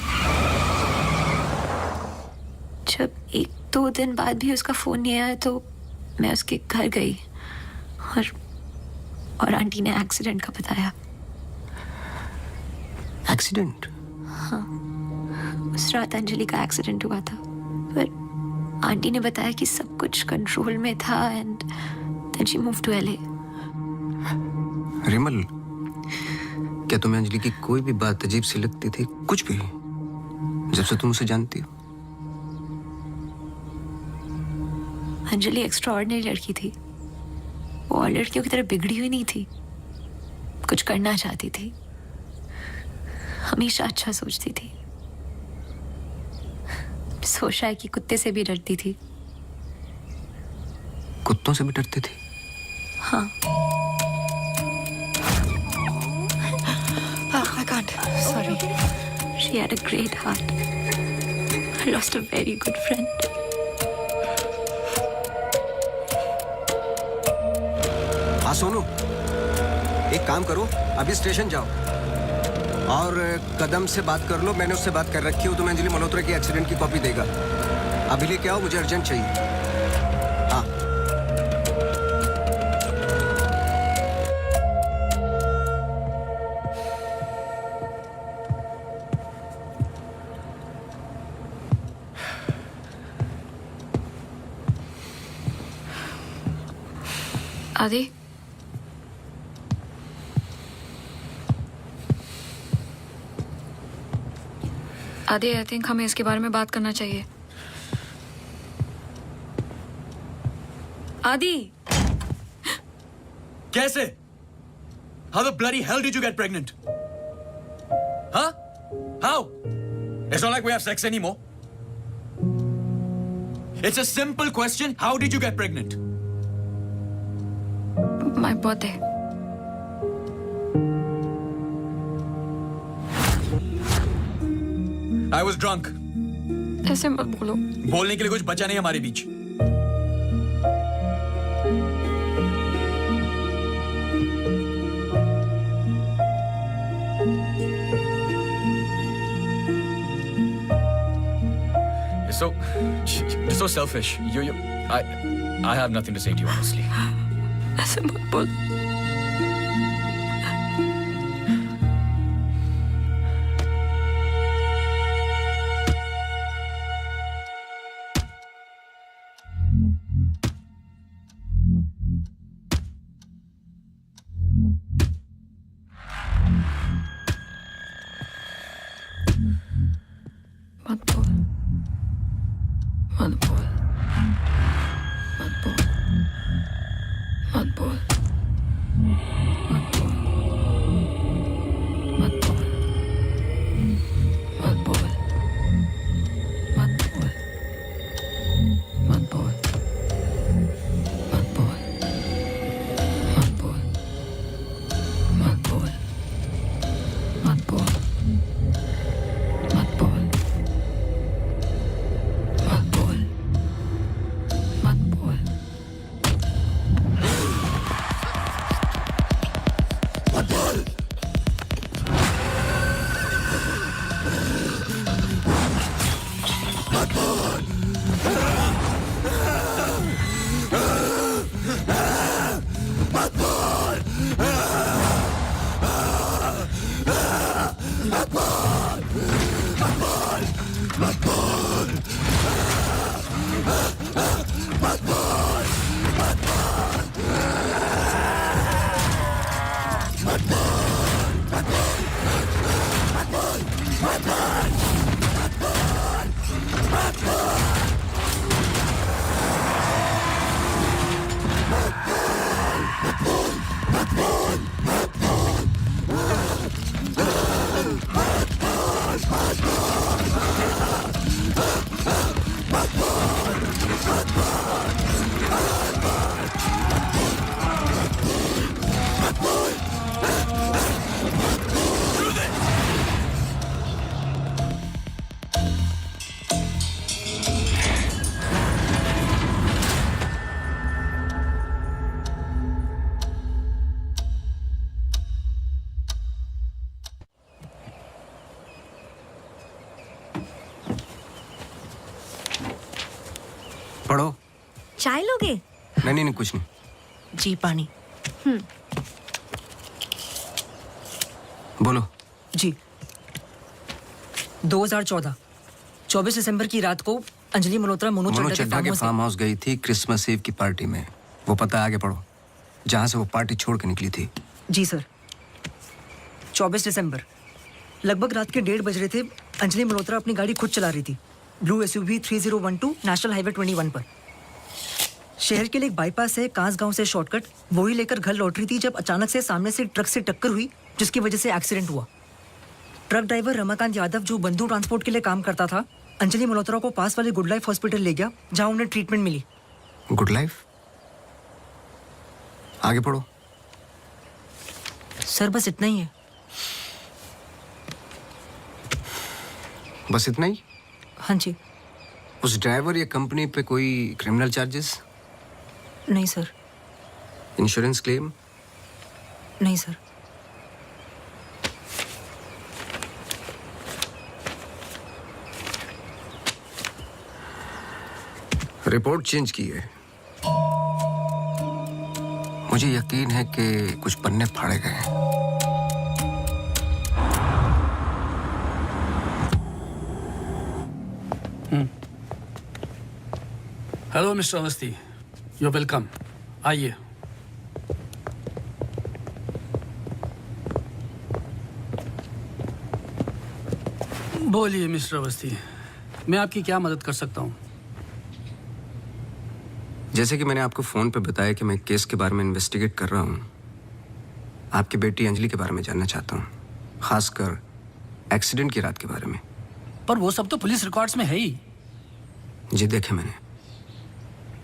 जब 1-2 दिन बाद भी उसका फोन नहीं आया तो मैं उसके घर गई और आंटी ने एक्सीडेंट का बताया. एक्सीडेंट? हाँ, उस रात अंजलि का एक्सीडेंट हुआ था, पर आंटी ने बताया कि सब कुछ कंट्रोल में था and then she moved to LA. Rimal, क्या तुम्हें अंजलि की कोई भी बात अजीब सी लगती थी? कुछ भी, जब से तुम उसे जानती हो? अंजलि एक्स्ट्राऑर्डिनरी लड़की थी. वो और लड़कियों की तरह बिगड़ी हुई नहीं थी. कुछ करना चाहती थी, हमेशा अच्छा सोचती थी. सोचा है कि कुत्ते से भी डरती थी. कुत्तों से भी डरती थी? हाँ. I can't. Sorry. She had a great heart. I lost a very good friend. हाँ सोनू, एक काम करो, अभी स्टेशन जाओ और कदम से बात कर लो. मैंने उससे बात कर रखी है, तुम्हें अंजलि मल्होत्रा की एक्सीडेंट की कॉपी देगा. अभी लेके आओ, मुझे अर्जेंट चाहिए. हाँ. आदि, आदि, आई थिंक हमें इसके बारे में बात करना चाहिए. आदि, कैसे? How the bloody hell did you get pregnant? Huh? How? It's not like we have sex anymore. It's a simple question. How did you get pregnant? My birthday. I was drunk. ऐसे मत बोलो. बोलने के लिए कुछ बचा नहीं हमारे बीच. You're so selfish. I have nothing to say to you, honestly. ऐसे मत बोल. पढ़ो। चाय लोगे? नहीं, कुछ नहीं। जी पानी। बोलो। जी 2014 24 दिसंबर की रात को अंजलि मल्होत्रा मोनू चड्ढा के फार्म हाउस गई थी क्रिसमस ईव की पार्टी में। वो पता आगे पढ़ो, जहां से वो पार्टी छोड़ के निकली थी। जी सर। 24 दिसंबर लगभग रात के 1:30 बज रहे थे। अंजलि मल्होत्रा अपनी गाड़ी खुद चला रही थी, ब्लू SUV 3012 नेशनल हाईवे 21 पर। शहर के लिए एक बाईपास है कांस गांव से शॉर्टकट, वही लेकर घर लौट रही थी जब अचानक से सामने से ट्रक से टक्कर हुई, जिसकी वजह से एक्सीडेंट हुआ। ट्रक ड्राइवर रमाकांत यादव, जो बंधु ट्रांसपोर्ट के लिए काम करता था, अंजलि मल्होत्रा को पास वाले गुड लाइफ हॉस्पिटल ले गया, जहां उन्हें ट्रीटमेंट मिली। Good life? आगे पढ़ो। सर बस इतना ही है। बस इतना ही? हाँ जी। उस ड्राइवर या कंपनी पे कोई क्रिमिनल चार्जेस? नहीं सर। Insurance claim? नहीं सर। रिपोर्ट चेंज की है। मुझे यकीन है कि कुछ पन्ने फाड़े गए हैं। Hello mister Awasthi, you welcome. आइए। बोलिए मिस्टर अवस्थी, मैं आपकी क्या मदद कर सकता हूँ? जैसे कि मैंने आपको फोन पे बताया कि मैं केस के बारे में इन्वेस्टिगेट कर रहा हूँ। आपकी बेटी अंजलि के बारे में जानना चाहता हूँ, खासकर एक्सीडेंट की रात के बारे में। पर वो सब तो पुलिस रिकॉर्ड्स में है ही। जी देखे मैंने,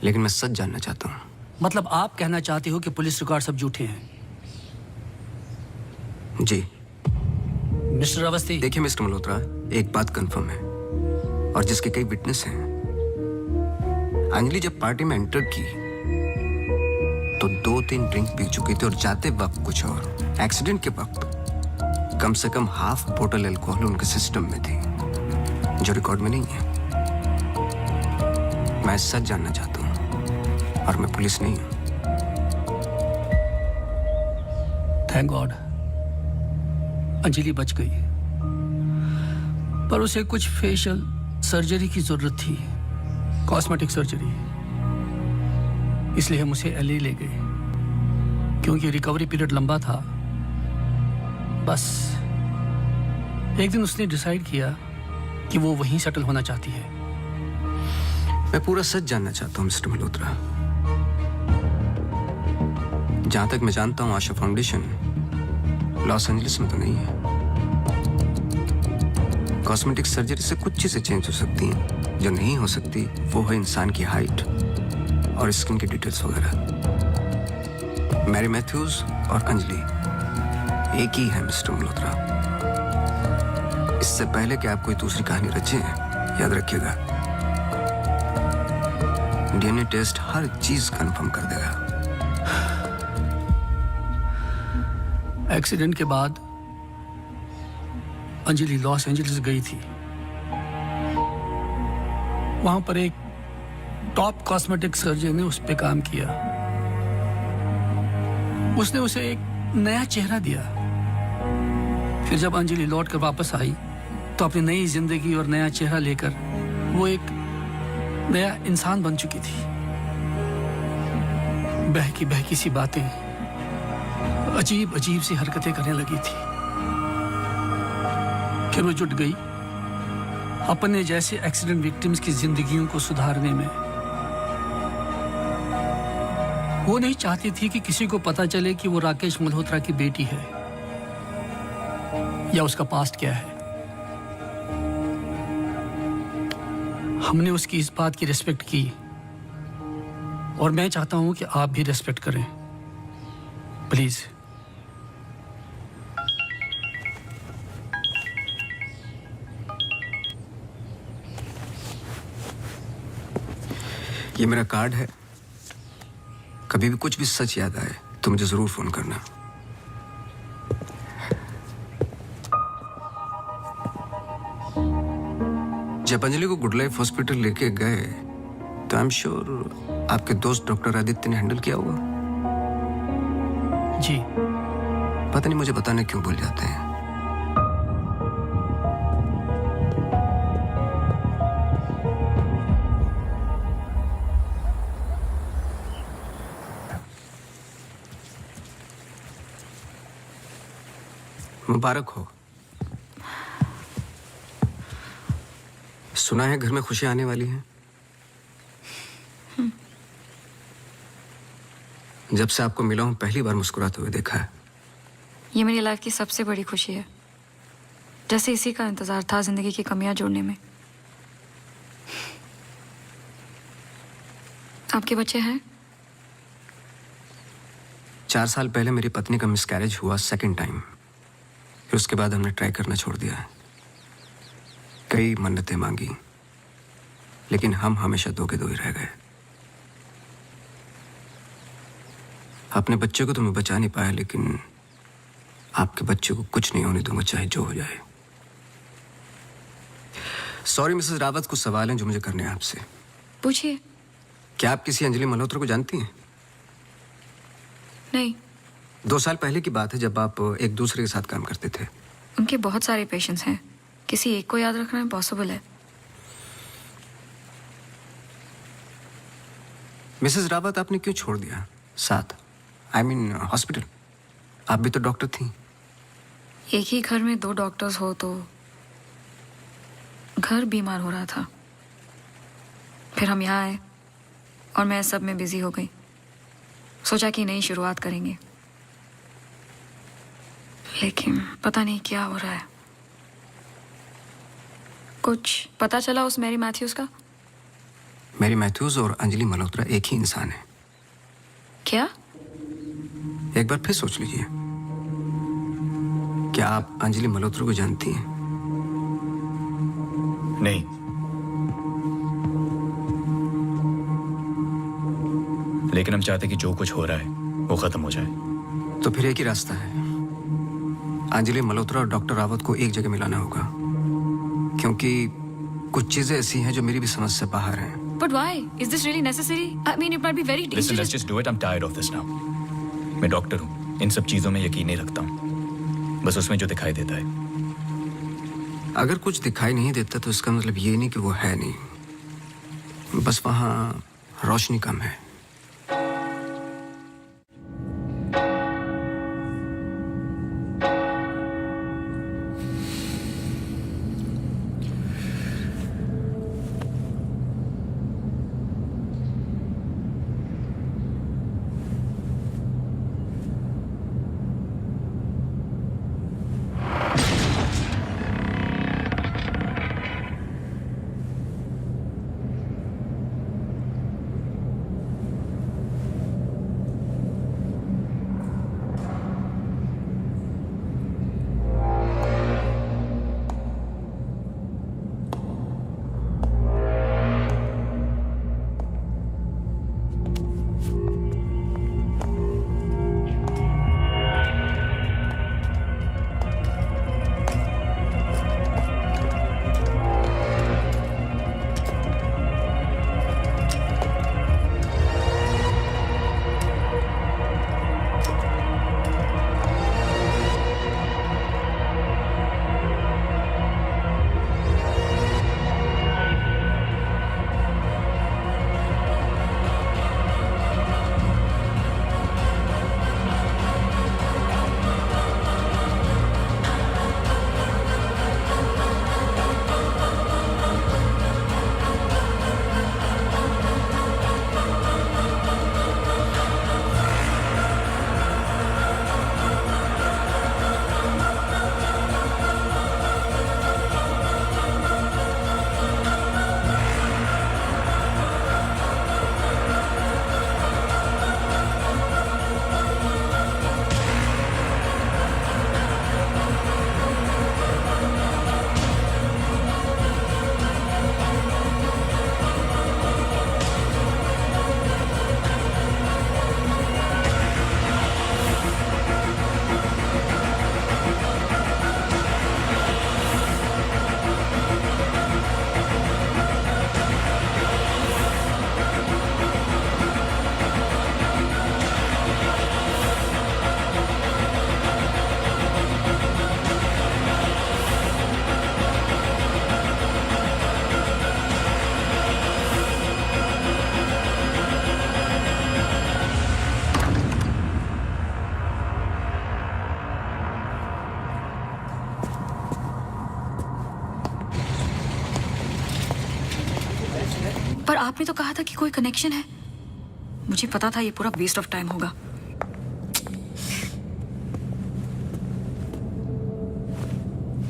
लेकिन मैं सच जानना चाहता हूँ। मतलब आप कहना चाहते हो कि पुलिस रिकॉर्ड सब झूठे हैं? जी। मिस्टर अवस्थी। देखिए मिस्टर मल्होत्रा, एक बात कंफर्म है और जिसके कई विटनेस हैं। अंजलि जब पार्टी में एंटर की तो 2-3 ड्रिंक पी चुकी थी और जाते वक्त कुछ और। एक्सीडेंट के वक्त कम से कम हाफ बोतल अल्कोहल उनके सिस्टम में थी, जो रिकॉर्ड में नहीं है। मैं सच जानना चाहता हूं और मैं पुलिस नहीं हूं। थैंक गॉड अंजलि बच गई, पर उसे कुछ फेशियल सर्जरी की जरूरत थी, कॉस्मेटिक सर्जरी। इसलिए हम उसे LA ले गए, क्योंकि रिकवरी पीरियड लंबा था। बस एक दिन उसने डिसाइड किया कि वो वहीं सेटल होना चाहती है। मैं पूरा सच जानना चाहता हूं मिस्टर मल्होत्रा। जहां तक मैं जानता हूं, आशा फाउंडेशन लॉस एंजलिस में तो नहीं है। कॉस्मेटिक सर्जरी से कुछ चीजें चेंज हो सकती हैं, जो नहीं हो सकती वो है इंसान की हाइट और स्किन की डिटेल्स वगैरह। मैरी मैथ्यूज और अंजलि एक ही है मिस्टर मल्होत्रा। इससे पहले कि आप कोई दूसरी कहानी रचें, याद रखिएगा, DNA टेस्ट हर चीज कंफर्म कर देगा। एक्सीडेंट के बाद अंजलि लॉस एंजलिस गई थी। वहां पर एक टॉप कॉस्मेटिक सर्जन ने उस पर काम किया। उसने उसे एक नया चेहरा दिया। फिर जब अंजलि लौट कर वापस आई तो अपनी नई जिंदगी और नया चेहरा लेकर वो एक नया इंसान बन चुकी थी। बहकी सी बातें, अजीब अजीब सी हरकतें करने लगी थी। फिर वो जुट गई अपने जैसे एक्सीडेंट विक्टिम्स की जिंदगियों को सुधारने में। वो नहीं चाहती थी कि किसी को पता चले कि वो राकेश मल्होत्रा की बेटी है या उसका पास्ट क्या है। हमने उसकी इस बात की रिस्पेक्ट की और मैं चाहता हूं कि आप भी रिस्पेक्ट करें, प्लीज। ये मेरा कार्ड है। कभी भी कुछ भी सच याद आए तो मुझे जरूर फोन करना। जब अंजलि को गुड लाइफ हॉस्पिटल लेके गए तो आई एम श्योर आपके दोस्त डॉक्टर आदित्य ने हैंडल किया होगा। जी। पता नहीं मुझे बताने क्यों भूल जाते हैं। मुबारक हो। सुना है घर में खुशियां आने वाली हैं। जब से आपको मिला हूं पहली बार मुस्कुराते हुए देखा है। ये मेरी लाइफ की सबसे बड़ी खुशी है, जैसे इसी का इंतजार था जिंदगी की कमियां जोड़ने में। आपके बच्चे हैं? 4 साल पहले मेरी पत्नी का मिसकैरेज हुआ सेकंड टाइम। फिर उसके बाद हमने ट्राई करना छोड़ दिया है। कई मन्नतें मांगी, लेकिन हम हमेशा दो के दो ही रह गए। अपने बच्चे को तो मैं बचा नहीं पाया, लेकिन आपके बच्चे को कुछ नहीं होने दूंगा, चाहे जो हो जाए। सॉरी मिसेस रावत, कुछ सवाल हैं जो मुझे करने हैं आपसे। पूछिए। क्या आप किसी अंजलि मल्होत्रा को जानती हैं? नहीं। 2 साल पहले की बात है, जब आप एक दूसरे के साथ काम करते थे। उनके बहुत सारे पेशेंट्स हैं, किसी एक को याद रखना इम्पॉसिबल है। मिसेस रावत, आपने क्यों छोड़ दिया साथ? I mean hospital. आप भी तो डॉक्टर थी। एक ही घर में 2 डॉक्टर्स हो तो घर बीमार हो रहा था। फिर हम यहाँ आए और मैं सब में बिजी हो गई। सोचा कि नई शुरुआत करेंगे, लेकिन पता नहीं क्या हो रहा है। कुछ पता चला उस मैरी मैथ्यूज का? मैरी मैथ्यूज और अंजलि मल्होत्रा एक ही इंसान है। क्या? एक बार फिर सोच लीजिए। क्या आप अंजलि मल्होत्रा को जानती हैं? नहीं। लेकिन हम चाहते कि जो कुछ हो रहा है वो खत्म हो जाए। तो फिर एक ही रास्ता है। अंजलि मल्होत्रा और डॉक्टर रावत को एक जगह मिलाना होगा, क्योंकि कुछ चीजें ऐसी हैं जो मेरी भी समझ से बाहर हैं। But why? Is this really necessary? I mean, it might be very dangerous. Listen, let's just do it. I'm tired of this now. मैं डॉक्टर हूँ, इन सब चीजों में यकीन नहीं रखता हूँ, बस उसमें जो दिखाई देता है। अगर कुछ दिखाई नहीं देता तो इसका मतलब ये नहीं कि वो है नहीं, बस वहाँ रोशनी कम है। पर आपने तो कहा था कि कोई कनेक्शन है। मुझे पता था ये पूरा वेस्ट ऑफ टाइम होगा।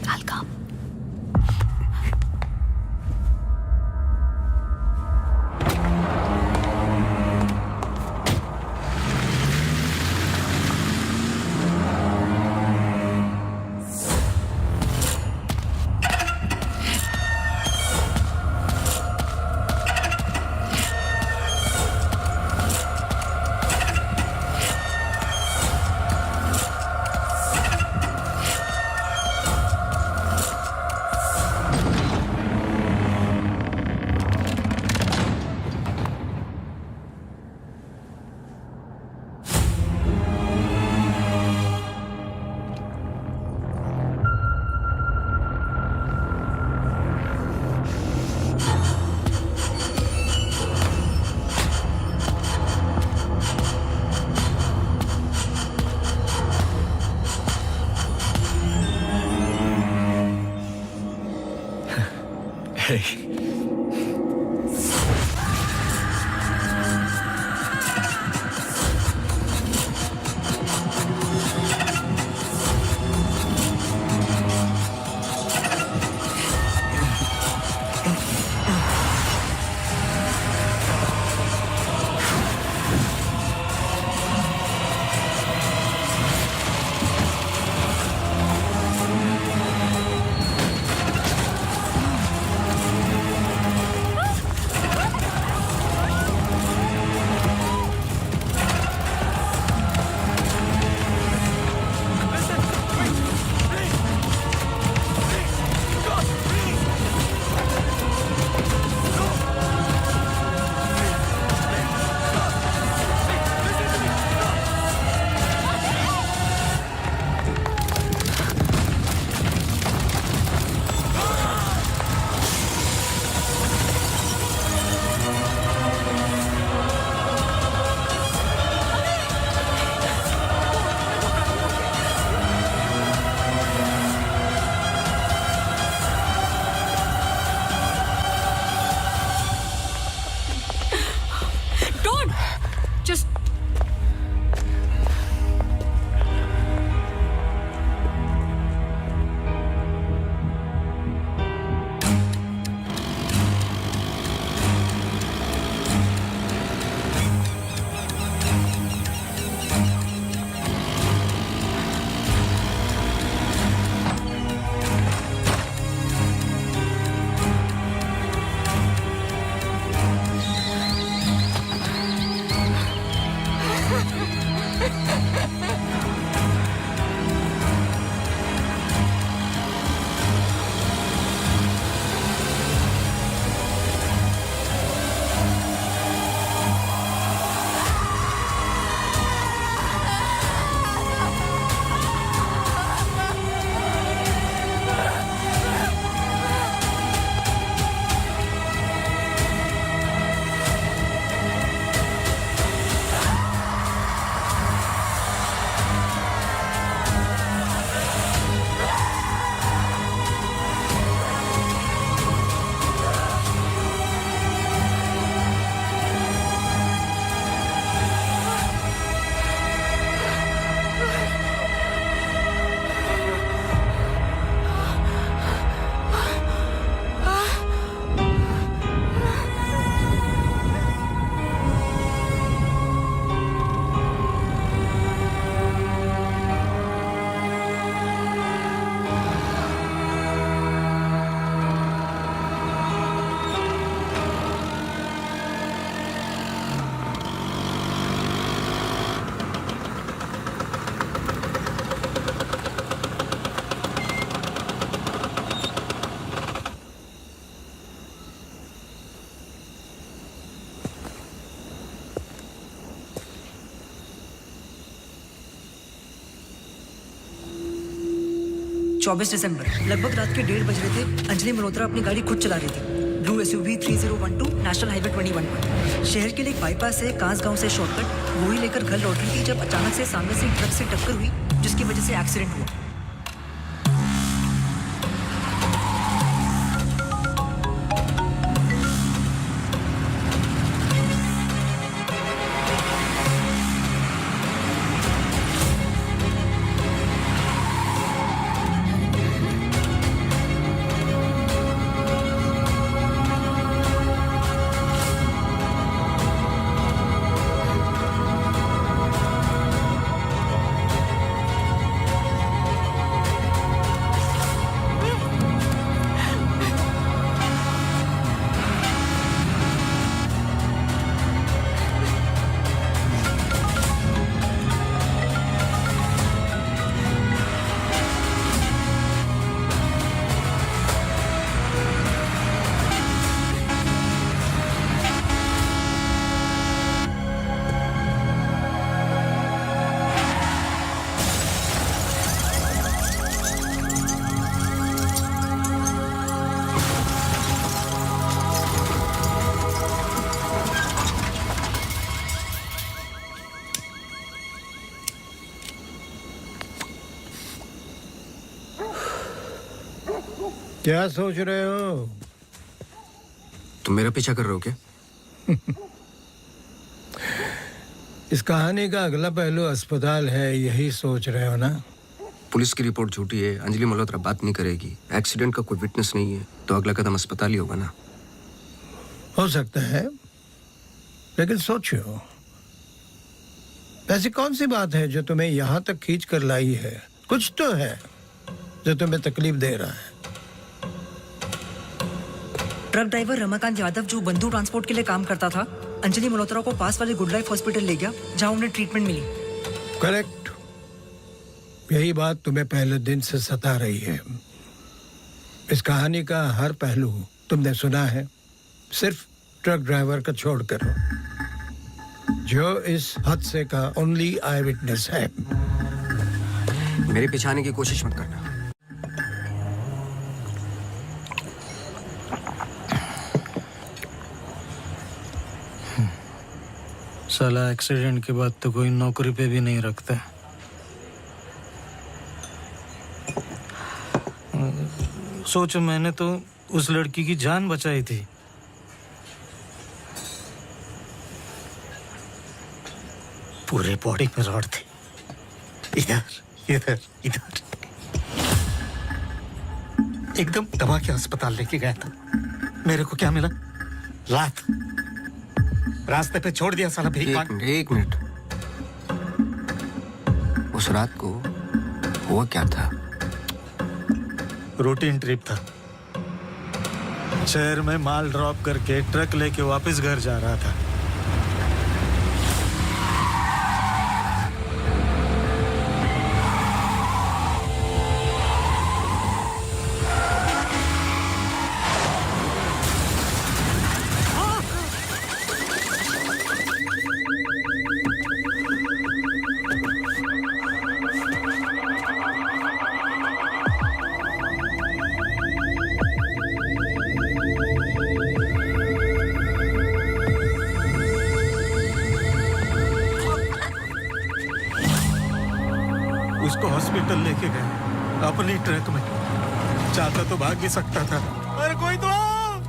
I'll come. Hey. दिसंबर लगभग रात के 1:30 बज रहे थे। अंजलि मल्होत्रा अपनी गाड़ी खुद चला रही थी। ब्लू SUV 3012 नेशनल हाईवे 21 पर। शहर के लिए एक बाईपास है कांस गांव से शॉर्टकट वो ही लेकर घर लौट रही थी जब अचानक से सामने से ट्रक से टक्कर हुई जिसकी वजह से एक्सीडेंट हुआ। क्या सोच रहे हो? तुम मेरा पीछा कर रहे हो क्या? इस कहानी का अगला पहलू अस्पताल है, यही सोच रहे हो ना? पुलिस की रिपोर्ट झूठी है, अंजलि मल्होत्रा बात नहीं करेगी, एक्सीडेंट का कोई विटनेस नहीं है, तो अगला कदम अस्पताल ही होगा ना? हो सकता है, लेकिन सोचो, ऐसी कौन सी बात है जो तुम्हें यहां तक खींच कर लाई है? कुछ तो है जो तुम्हें तकलीफ दे रहा है। ट्रक ड्राइवर रमाकांत यादव जो बंधु ट्रांसपोर्ट के लिए काम करता था, अंजलि मल्होत्रा को पास वाले गुड लाइफ हॉस्पिटल ले गया जहां उन्हें ट्रीटमेंट मिली। करेक्ट। यही बात तुम्हें पहले दिन से सता रही है। इस कहानी का हर पहलू तुमने सुना है, सिर्फ ट्रक ड्राइवर का छोड़कर, जो इस हादसे का ओनली आई विटनेस है। मेरे पीछे आने की कोशिश मत करना। साला एक्सीडेंट के बाद तो कोई नौकरी पे भी नहीं रखता। सोचो, मैंने तो उस लड़की की जान बचाई थी। पूरे बॉडी में रॉड थे, इधर इधर इधर। एकदम दबा के अस्पताल लेके गया था। मेरे को क्या मिला? लात। रास्ते पे छोड़ दिया साला भीख मांग। एक मिनट, उस रात को हुआ क्या था? रूटीन ट्रिप था। शहर में माल ड्रॉप करके ट्रक लेके वापस घर जा रहा था। उसको हॉस्पिटल लेके गए अपनी ट्रक में। चाहता तो भाग भी सकता था। अरे कोई तो आओ!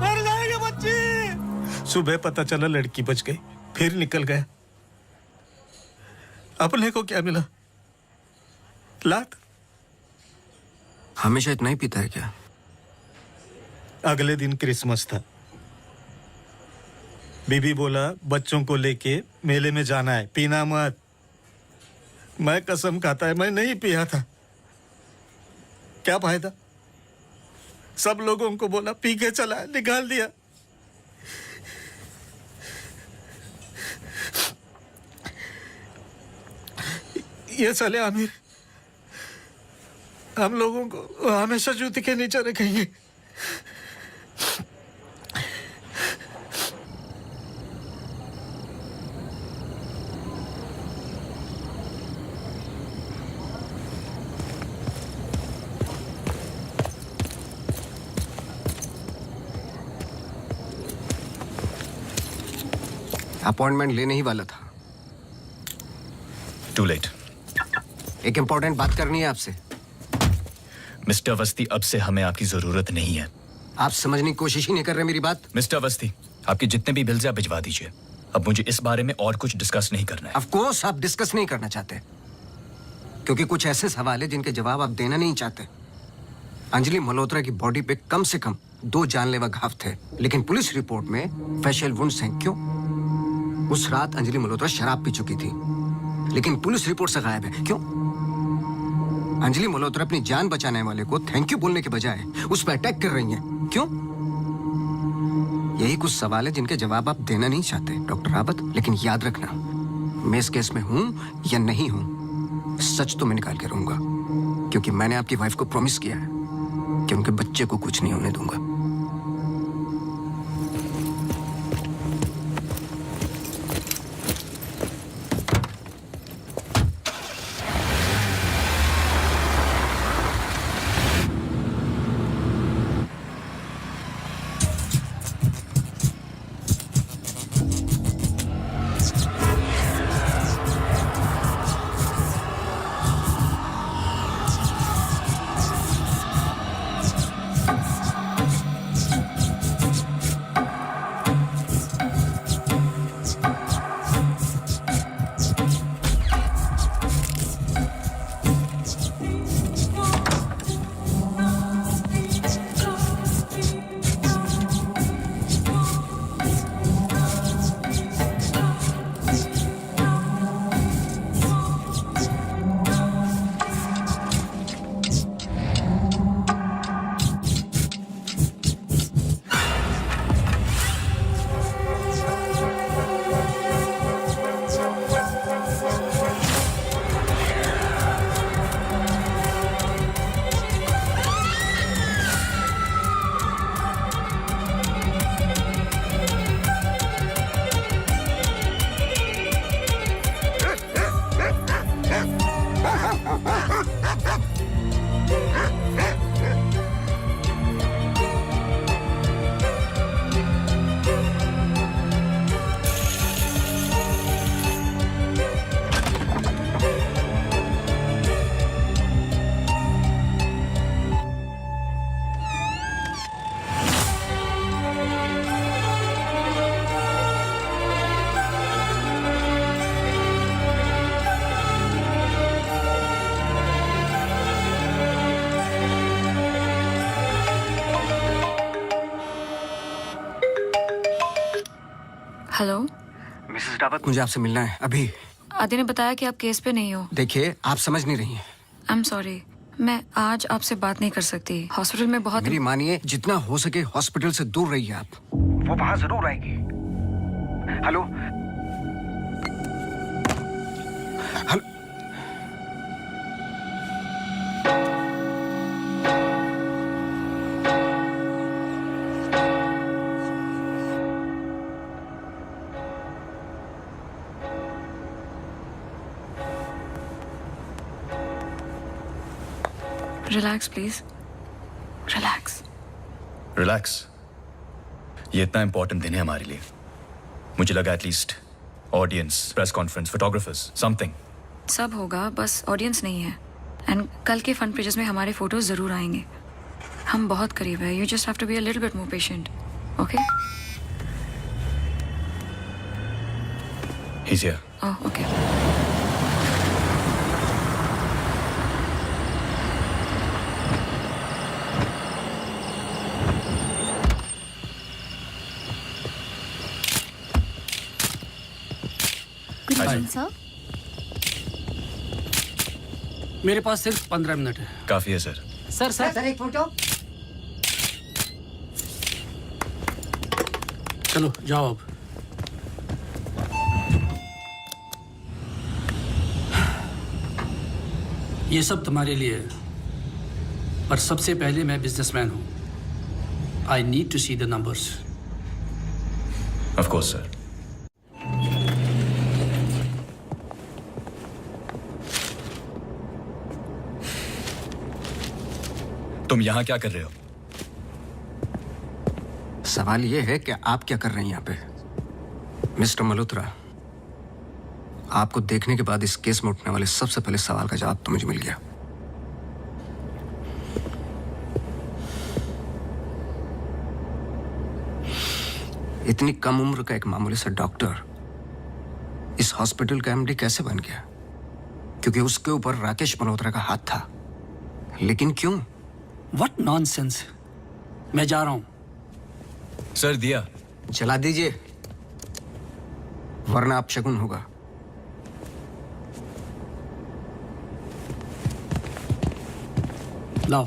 मर जाएगी बच्ची। सुबह पता चला लड़की बच गई, फिर निकल गया। अपने को क्या मिला? लात। हमेशा इतना ही पीता है क्या? अगले दिन क्रिसमस था। बीबी बोला बच्चों को लेके मेले में जाना है, पीना मत। मैं कसम खाता है मैं नहीं पिया था। क्या फायदा? सब लोगों को बोला पी के चला, निकाल दिया। ये साले आमिर हम लोगों को हमेशा जूती के नीचे रखेंगे। अपॉइंटमेंट लेने ही वाला था। To late. एक इंपॉर्टेंट बात करनी है आपसे। मिस्टर अवस्थी, अब से हमें आपकी जरूरत नहीं है। आप समझने की कोशिश ही नहीं कर रहे मेरी बात। मिस्टर अवस्थी, आपके जितने भी बिल्स आप भिजवा दीजिए। अब मुझे इस बारे में और कुछ डिस्कस नहीं करना है। ऑफ कोर्स आप डिस्कस नहीं करना चाहते, क्योंकि कुछ ऐसे सवाल है जिनके जवाब आप देना नहीं चाहते। अंजलि मल्होत्रा की बॉडी पे कम से कम 2 जानलेवा घाव थे, लेकिन पुलिस रिपोर्ट में फेशियल वुंड्स हैं। क्यों? उस रात अंजलि मल्होत्रा शराब पी चुकी थी, लेकिन पुलिस रिपोर्ट से गायब है। क्यों? अंजलि मल्होत्रा अपनी जान बचाने वाले को थैंक यू बोलने के बजाय उस पर अटैक कर रही हैं। क्यों? यही कुछ सवाल है जिनके जवाब आप देना नहीं चाहते डॉक्टर रावत। लेकिन याद रखना, मैं इस केस में हूं या नहीं हूं, सच तो मैं निकाल के रहूंगा, क्योंकि मैंने आपकी वाइफ को प्रॉमिस किया है कि उनके बच्चे को कुछ नहीं होने दूंगा। हेलो, मिसेस रावत, मुझे आपसे मिलना है अभी। आदि ने बताया कि आप केस पे नहीं हो। देखिए, आप समझ नहीं रही हैं। आई एम सॉरी, मैं आज आपसे बात नहीं कर सकती। हॉस्पिटल में बहुत मेरी मानिए, जितना हो सके हॉस्पिटल से दूर रहिए आप। वो वहां जरूर आएगी। Hello hello, relax please, relax. Relax? ये इतना इंपॉर्टेंट दिन है हमारे लिए। मुझे लगा at least audience, press conference, photographers, something. सब होगा, बस ऑडियंस नहीं है। एंड कल के फ्रंट पेजेस में हमारे फोटोज जरूर आएंगे। हम बहुत करीब है। You just have to be a little bit more patient, okay? He's here. Oh, okay. Good evening sir. मेरे पास सिर्फ 15 मिनट है। काफी है सर। सर एक फोटो। चलो जाओ अब। ये सब तुम्हारे लिए है, पर सबसे पहले मैं बिजनेसमैन हूं। I need to see the numbers. Of course sir. तुम यहां क्या कर रहे हो? सवाल यह है कि आप क्या कर रहे हैं यहाँ पे। मिस्टर मल्होत्रा, आपको देखने के बाद इस केस में उठने वाले सबसे पहले सवाल का जवाब तो मुझे मिल गया। इतनी कम उम्र का एक मामूली सा डॉक्टर इस हॉस्पिटल का एमडी कैसे बन गया? क्योंकि उसके ऊपर राकेश मल्होत्रा का हाथ था। लेकिन क्यों? What nonsense. मैं जा रहा हूं। सर दिया चला दीजिए, वरना आप शगुन होगा। लाओ।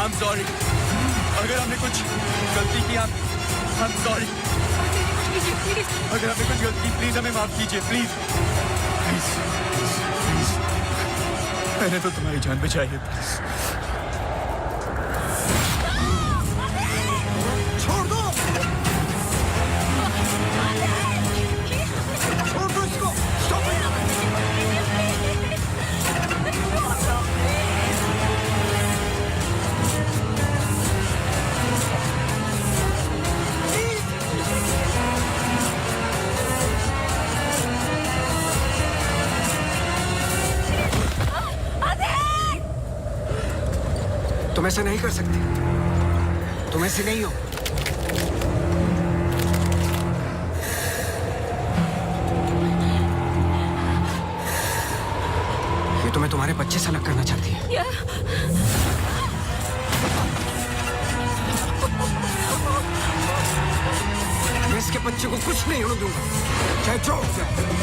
I'm sorry. अगर हमने कुछ गलती की, I'm sorry. अगर हमने कुछ गलती की, प्लीज हमें माफ कीजिए, प्लीज. Please, please. मैंने तो तुम्हारी जान बचाई है, प्लीज. छोड़ दो, छोड़ दो इसको. Stop it. तुम ऐसा नहीं कर सकते. तुम ऐसे नहीं हो. ये तुम्हें तुम्हारे बच्चे से अलग करना चाहती है. मैं इसके बच्चे को कुछ नहीं होने दूंगा, चाहे जो हो जाए.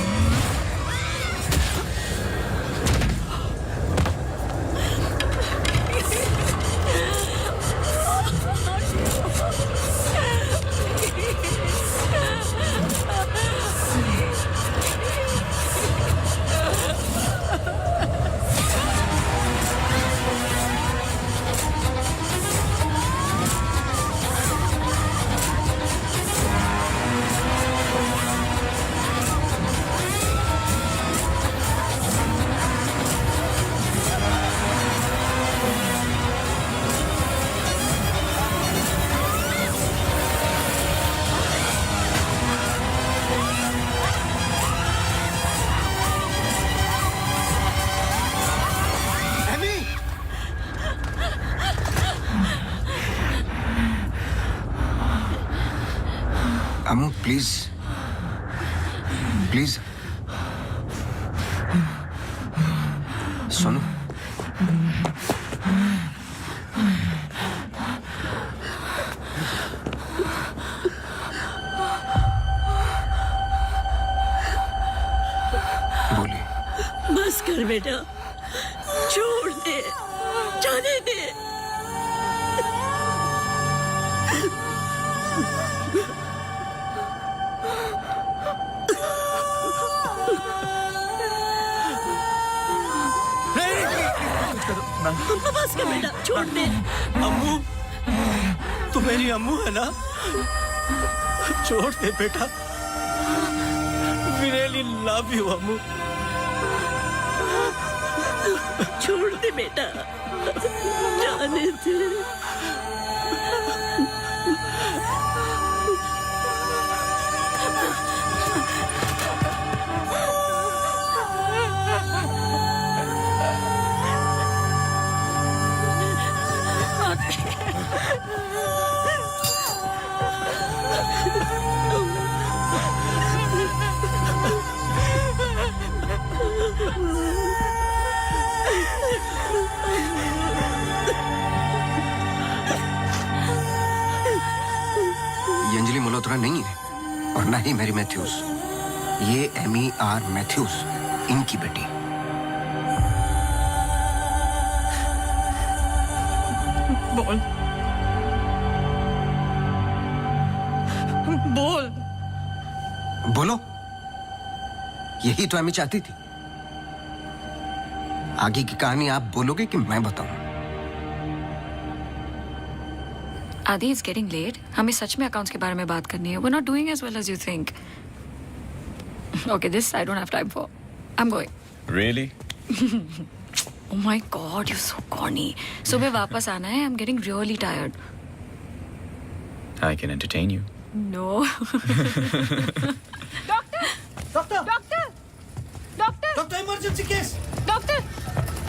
अम्मू प्लीज, प्लीज सुनो. बोलिए. बस कर बेटा, छोड़ दे, जाने दे. बस कर बेटा, छोड़ दे. अम्मू, तू मेरी अम्मू है ना? छोड़ दे बेटा. We really love you, अम्मू. छोड़ दे बेटा, जाने दे. ये अंजलि मल्होत्रा नहीं है और ना ही मैरी मैथ्यूज. ये एमी आर मैथ्यूज, इनकी बेटी. बोल, बोल. बोलो. यही तो एमी चाहती थी. आगे की कहानी आप बोलोगे कि मैं बताऊं? आदि, इट्स गेटिंग लेट. हमें सच में अकाउंट्स के बारे में बात करनी है. We are not doing as well as you think. Okay, this I don't have time for. I am going. Really? Oh my God, you're so corny. सुबह वापस आना है. I'm getting really tired. I can entertain you. No. Doctor, emergency case. Doctor,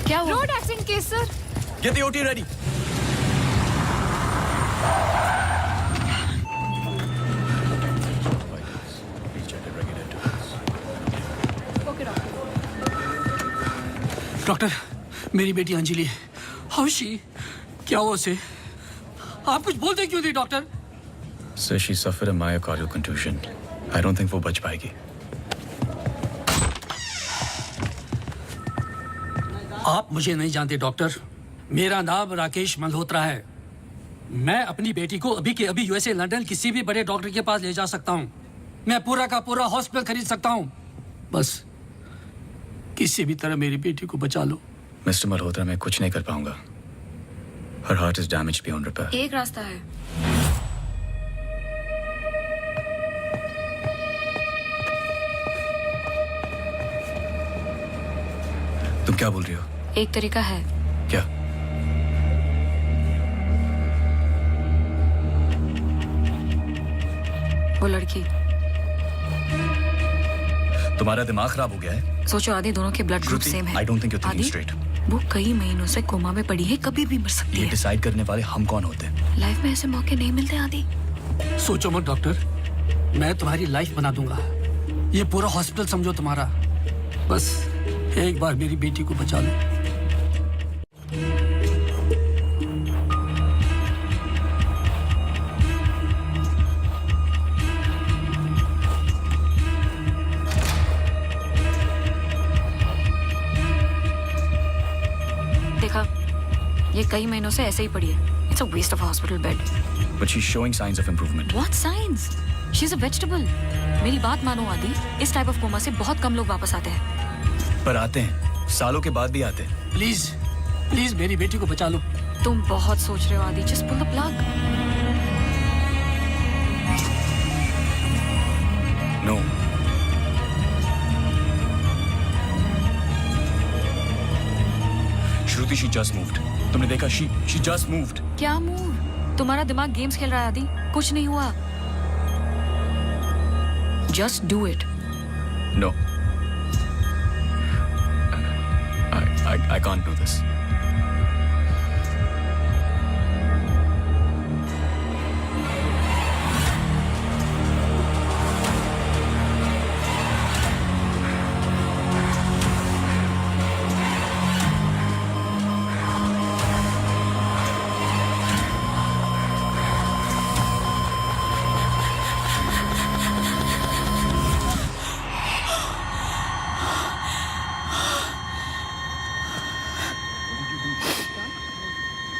क्या हुआ? Road accident case sir. Get the OT ready. Doctor, मेरी बेटी अंजलि, हाउ शी? क्या हुआ उसे? आप कुछ बोलते क्यों नहीं doctor? Sir, she suffered a myocardial contusion. I don't think वो बच पाएगी. आप मुझे नहीं जानते डॉक्टर. मेरा नाम राकेश मल्होत्रा है। मैं अपनी बेटी को अभी के अभी यूएसए लंदन किसी भी बड़े डॉक्टर के पास ले जा सकता हूँ। मैं पूरा का पूरा हॉस्पिटल खरीद सकता हूँ। बस किसी भी तरह मेरी बेटी को बचा लो। मिस्टर मल्होत्रा, मैं कुछ नहीं कर पाऊंगा। Her heart is damaged beyond repair. एक रास्ता है। तुम क्या बोल रही हो? एक तरीका है। क्या? वो लड़की। तुम्हारा दिमाग खराब हो गया है? सोचो आदि दोनों के ब्लड ग्रुप सेम है। I don't think you're thinking आदि, straight. वो कई महीनों से कोमा में पड़ी है, कभी भी मर सकती ये है। डिसाइड करने वाले हम कौन होते हैं? लाइफ में ऐसे मौके नहीं मिलते आदि। सोचो मत डॉक्टर, मैं तुम्हारी लाइफ बना दूंगा। ये पूरा हॉस्पिटल समझो तुम्हारा। बस एक बार मेरी बेटी को बचा लो। देखा, ये कई महीनों से ऐसे ही पड़ी है। It's a waste of hospital bed. But she's showing signs of improvement. What signs? She's a vegetable. मेरी बात मानो आदि, इस टाइप ऑफ कोमा से बहुत कम लोग वापस आते हैं। पर आते हैं, सालों के बाद भी आते हैं। प्लीज प्लीज मेरी बेटी को बचा लो। तुम बहुत सोच रहे हो Adi, just pull the plug. No. Shruti, she just moved. तुमने देखा? She just moved. क्या मूव? तुम्हारा दिमाग गेम्स खेल रहा है आदि, कुछ नहीं हुआ। Just do it. No. I can't do this.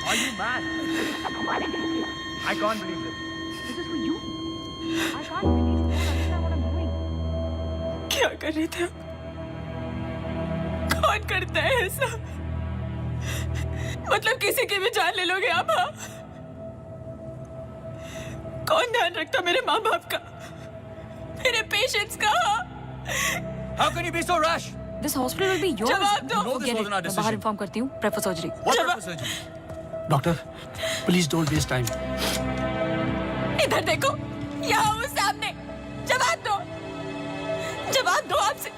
Are you mad? I can't believe this. This is for you. I can't believe you don't understand what I'm doing. क्या कर रहे थे? कौन करता है ऐसा? मतलब किसी की भी जान ले लोगे आप? हाँ? कौन ध्यान रखता मेरे माँ बाप का, मेरे पेशेंट्स का? How can you be so rash? This hospital will be yours. जवाब दो। Forget it. मैं बाहर इन्फॉर्म करती हूँ। Prefer surgery. Doctor please don't waste time. इधर देखो, यहाँ वो सामने। जवाब दो, जवाब दो आपसे।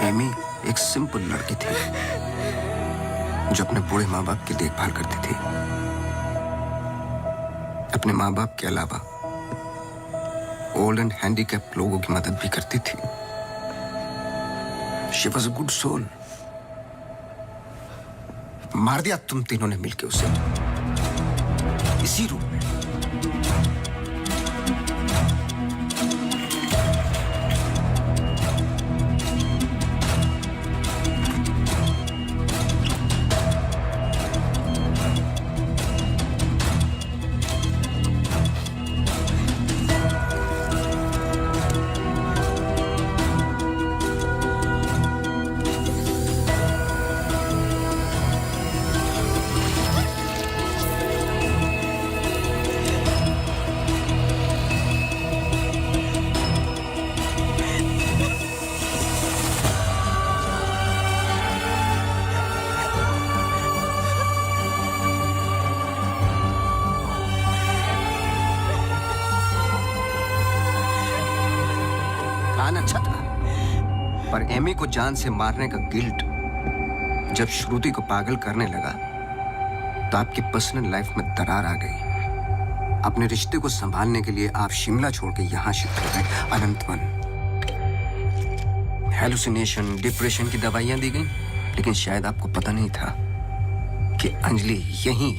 एमी एक सिंपल लड़की थी जो अपने बूढ़े माँ बाप की देखभाल करती थी। अपने माँ बाप के अलावा ओल्ड एंड हैंडीकैप लोगों की मदद भी करती थी। She was a good soul. मार दिया तुम तीनों ने मिलके उसे इसी रूम में। प्लान अच्छा था, पर एमी को जान से मारने का गिल्ट जब श्रुति को पागल करने लगा तो आपकी पर्सनल लाइफ में दरार आ गई। अपने रिश्ते को संभालने के लिए आप शिमला छोड़ के यहां शिफ्ट हो गए अनंतवन। हेलुसिनेशन, डिप्रेशन की दवाइयां दी गई, लेकिन शायद आपको पता नहीं था कि अंजलि यहीं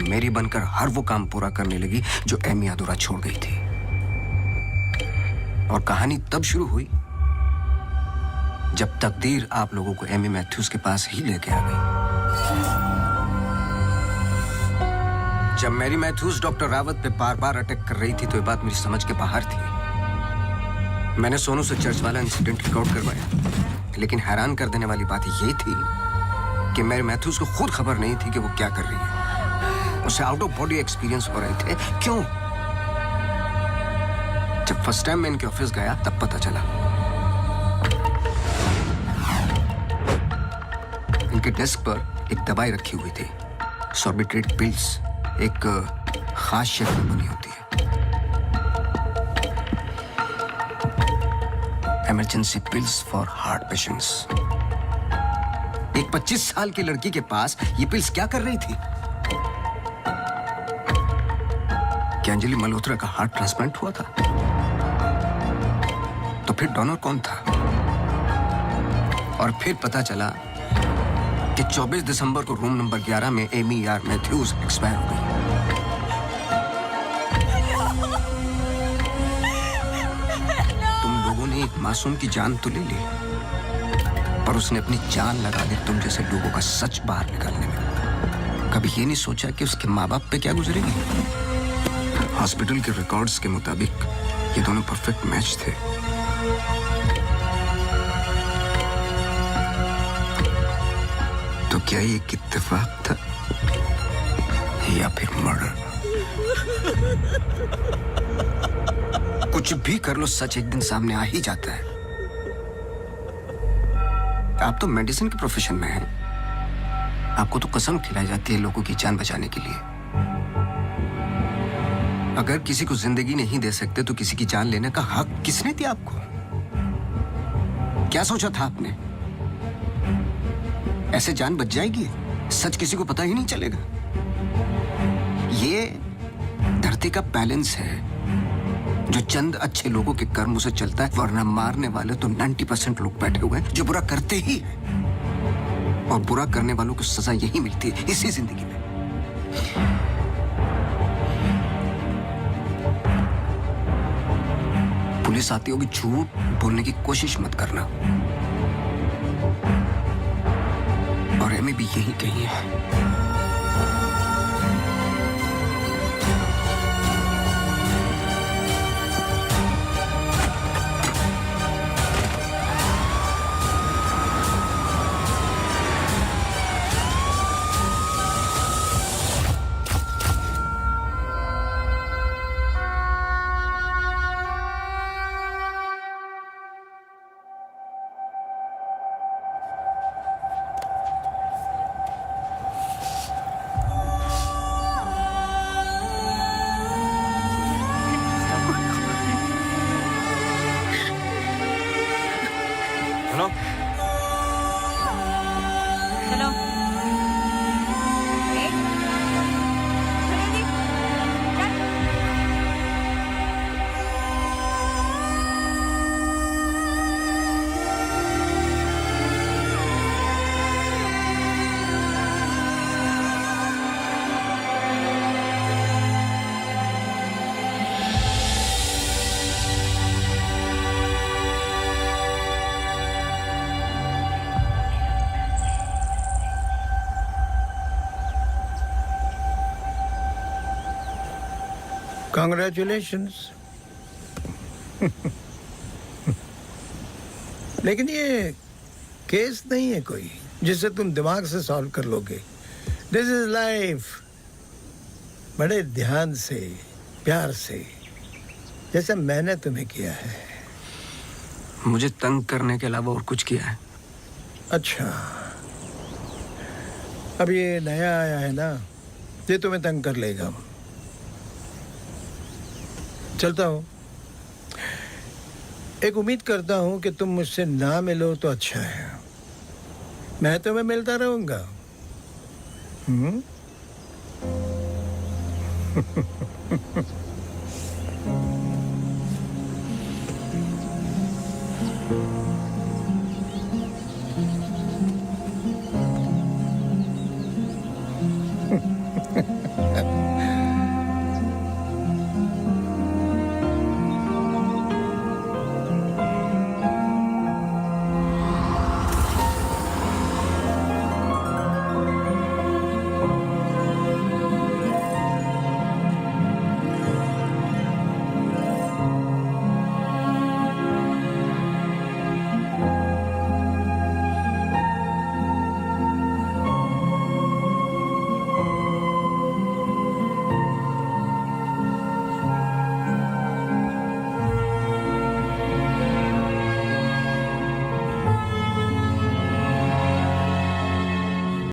मेरी बनकर हर वो काम पूरा करने लगी जो एमी अधूरा छोड़ गई थी। और कहानी तब शुरू हुई जब तकदीर आप लोगों को एमी मैथ्यूज के पास ही लेके आ गई। जब मैरी मैथ्यूज डॉक्टर रावत पे बार बार अटैक कर रही थी तो ये बात मेरी समझ के बाहर थी। मैंने सोनू से चर्च वाला इंसिडेंट रिकॉर्ड करवाया, लेकिन हैरान कर देने वाली बात ये थी कि मैरी मैथ्यूज को खुद खबर नहीं थी कि वो क्या कर रही है। उसे आउट ऑफ बॉडी एक्सपीरियंस हो रहे थे। क्यों? जब फर्स्ट टाइम मैं इनके ऑफिस गया तब पता चला। इनके डेस्क पर एक दवाई रखी हुई थी, सॉर्बिट्रेट पिल्स, एक खास शेप में बनी होती है। Emergency pills for heart patients. एक 25 साल की लड़की के पास ये पिल्स क्या कर रही थी? क्या अंजलि मल्होत्रा का हार्ट ट्रांसप्लांट हुआ था? तो फिर डोनर कौन था? और फिर पता चला कि 24 दिसंबर को रूम नंबर 11 में एमी आर मैथ्यूज एक्सपायर हो गई। तुम लोगों ने एक मासूम की जान तो ले ली, पर उसने अपनी जान लगा दी तुम जैसे लोगों का सच बाहर निकालने में। कभी ये नहीं सोचा कि उसके माँ बाप पे क्या गुजरेगी? हॉस्पिटल के रिकॉर्ड्स के मुताबिक ये दोनों परफेक्ट मैच थे। तो क्या ये एक इत्तेफाक था या फिर मर्डर? कुछ भी कर लो, सच एक दिन सामने आ ही जाता है। आप तो मेडिसिन के प्रोफेशन में हैं। आपको तो कसम खिलाई जाती है लोगों की जान बचाने के लिए। अगर किसी को जिंदगी नहीं दे सकते तो किसी की जान लेने का हक किसने दिया आपको? क्या सोचा था आपने? ऐसे जान बच जाएगी? सच किसी को पता ही नहीं चलेगा। ये धरती का बैलेंस है जो चंद अच्छे लोगों के कर्मों से चलता है, वरना मारने वाले तो 90% लोग बैठे हुए हैं जो बुरा करते ही हैं। और बुरा करने वालों को सजा यही मिलती है इसी जिंदगी में। पुलिस आती होगी, झूठ बोलने की कोशिश मत करना। और एमी भी यही कही है। Hello hello Congratulations. लेकिन ये केस नहीं है कोई जिसे तुम दिमाग से सॉल्व कर लोगे। This is life. बड़े ध्यान से, प्यार से, जैसा मैंने तुम्हें किया है। मुझे तंग करने के अलावा और कुछ किया है? अच्छा, अब ये नया आया है ना, ये तुम्हें तंग कर लेगा। चलता हूँ। एक उम्मीद करता हूं कि तुम मुझसे ना मिलो तो अच्छा है। मैं तुम्हें मिलता रहूंगा।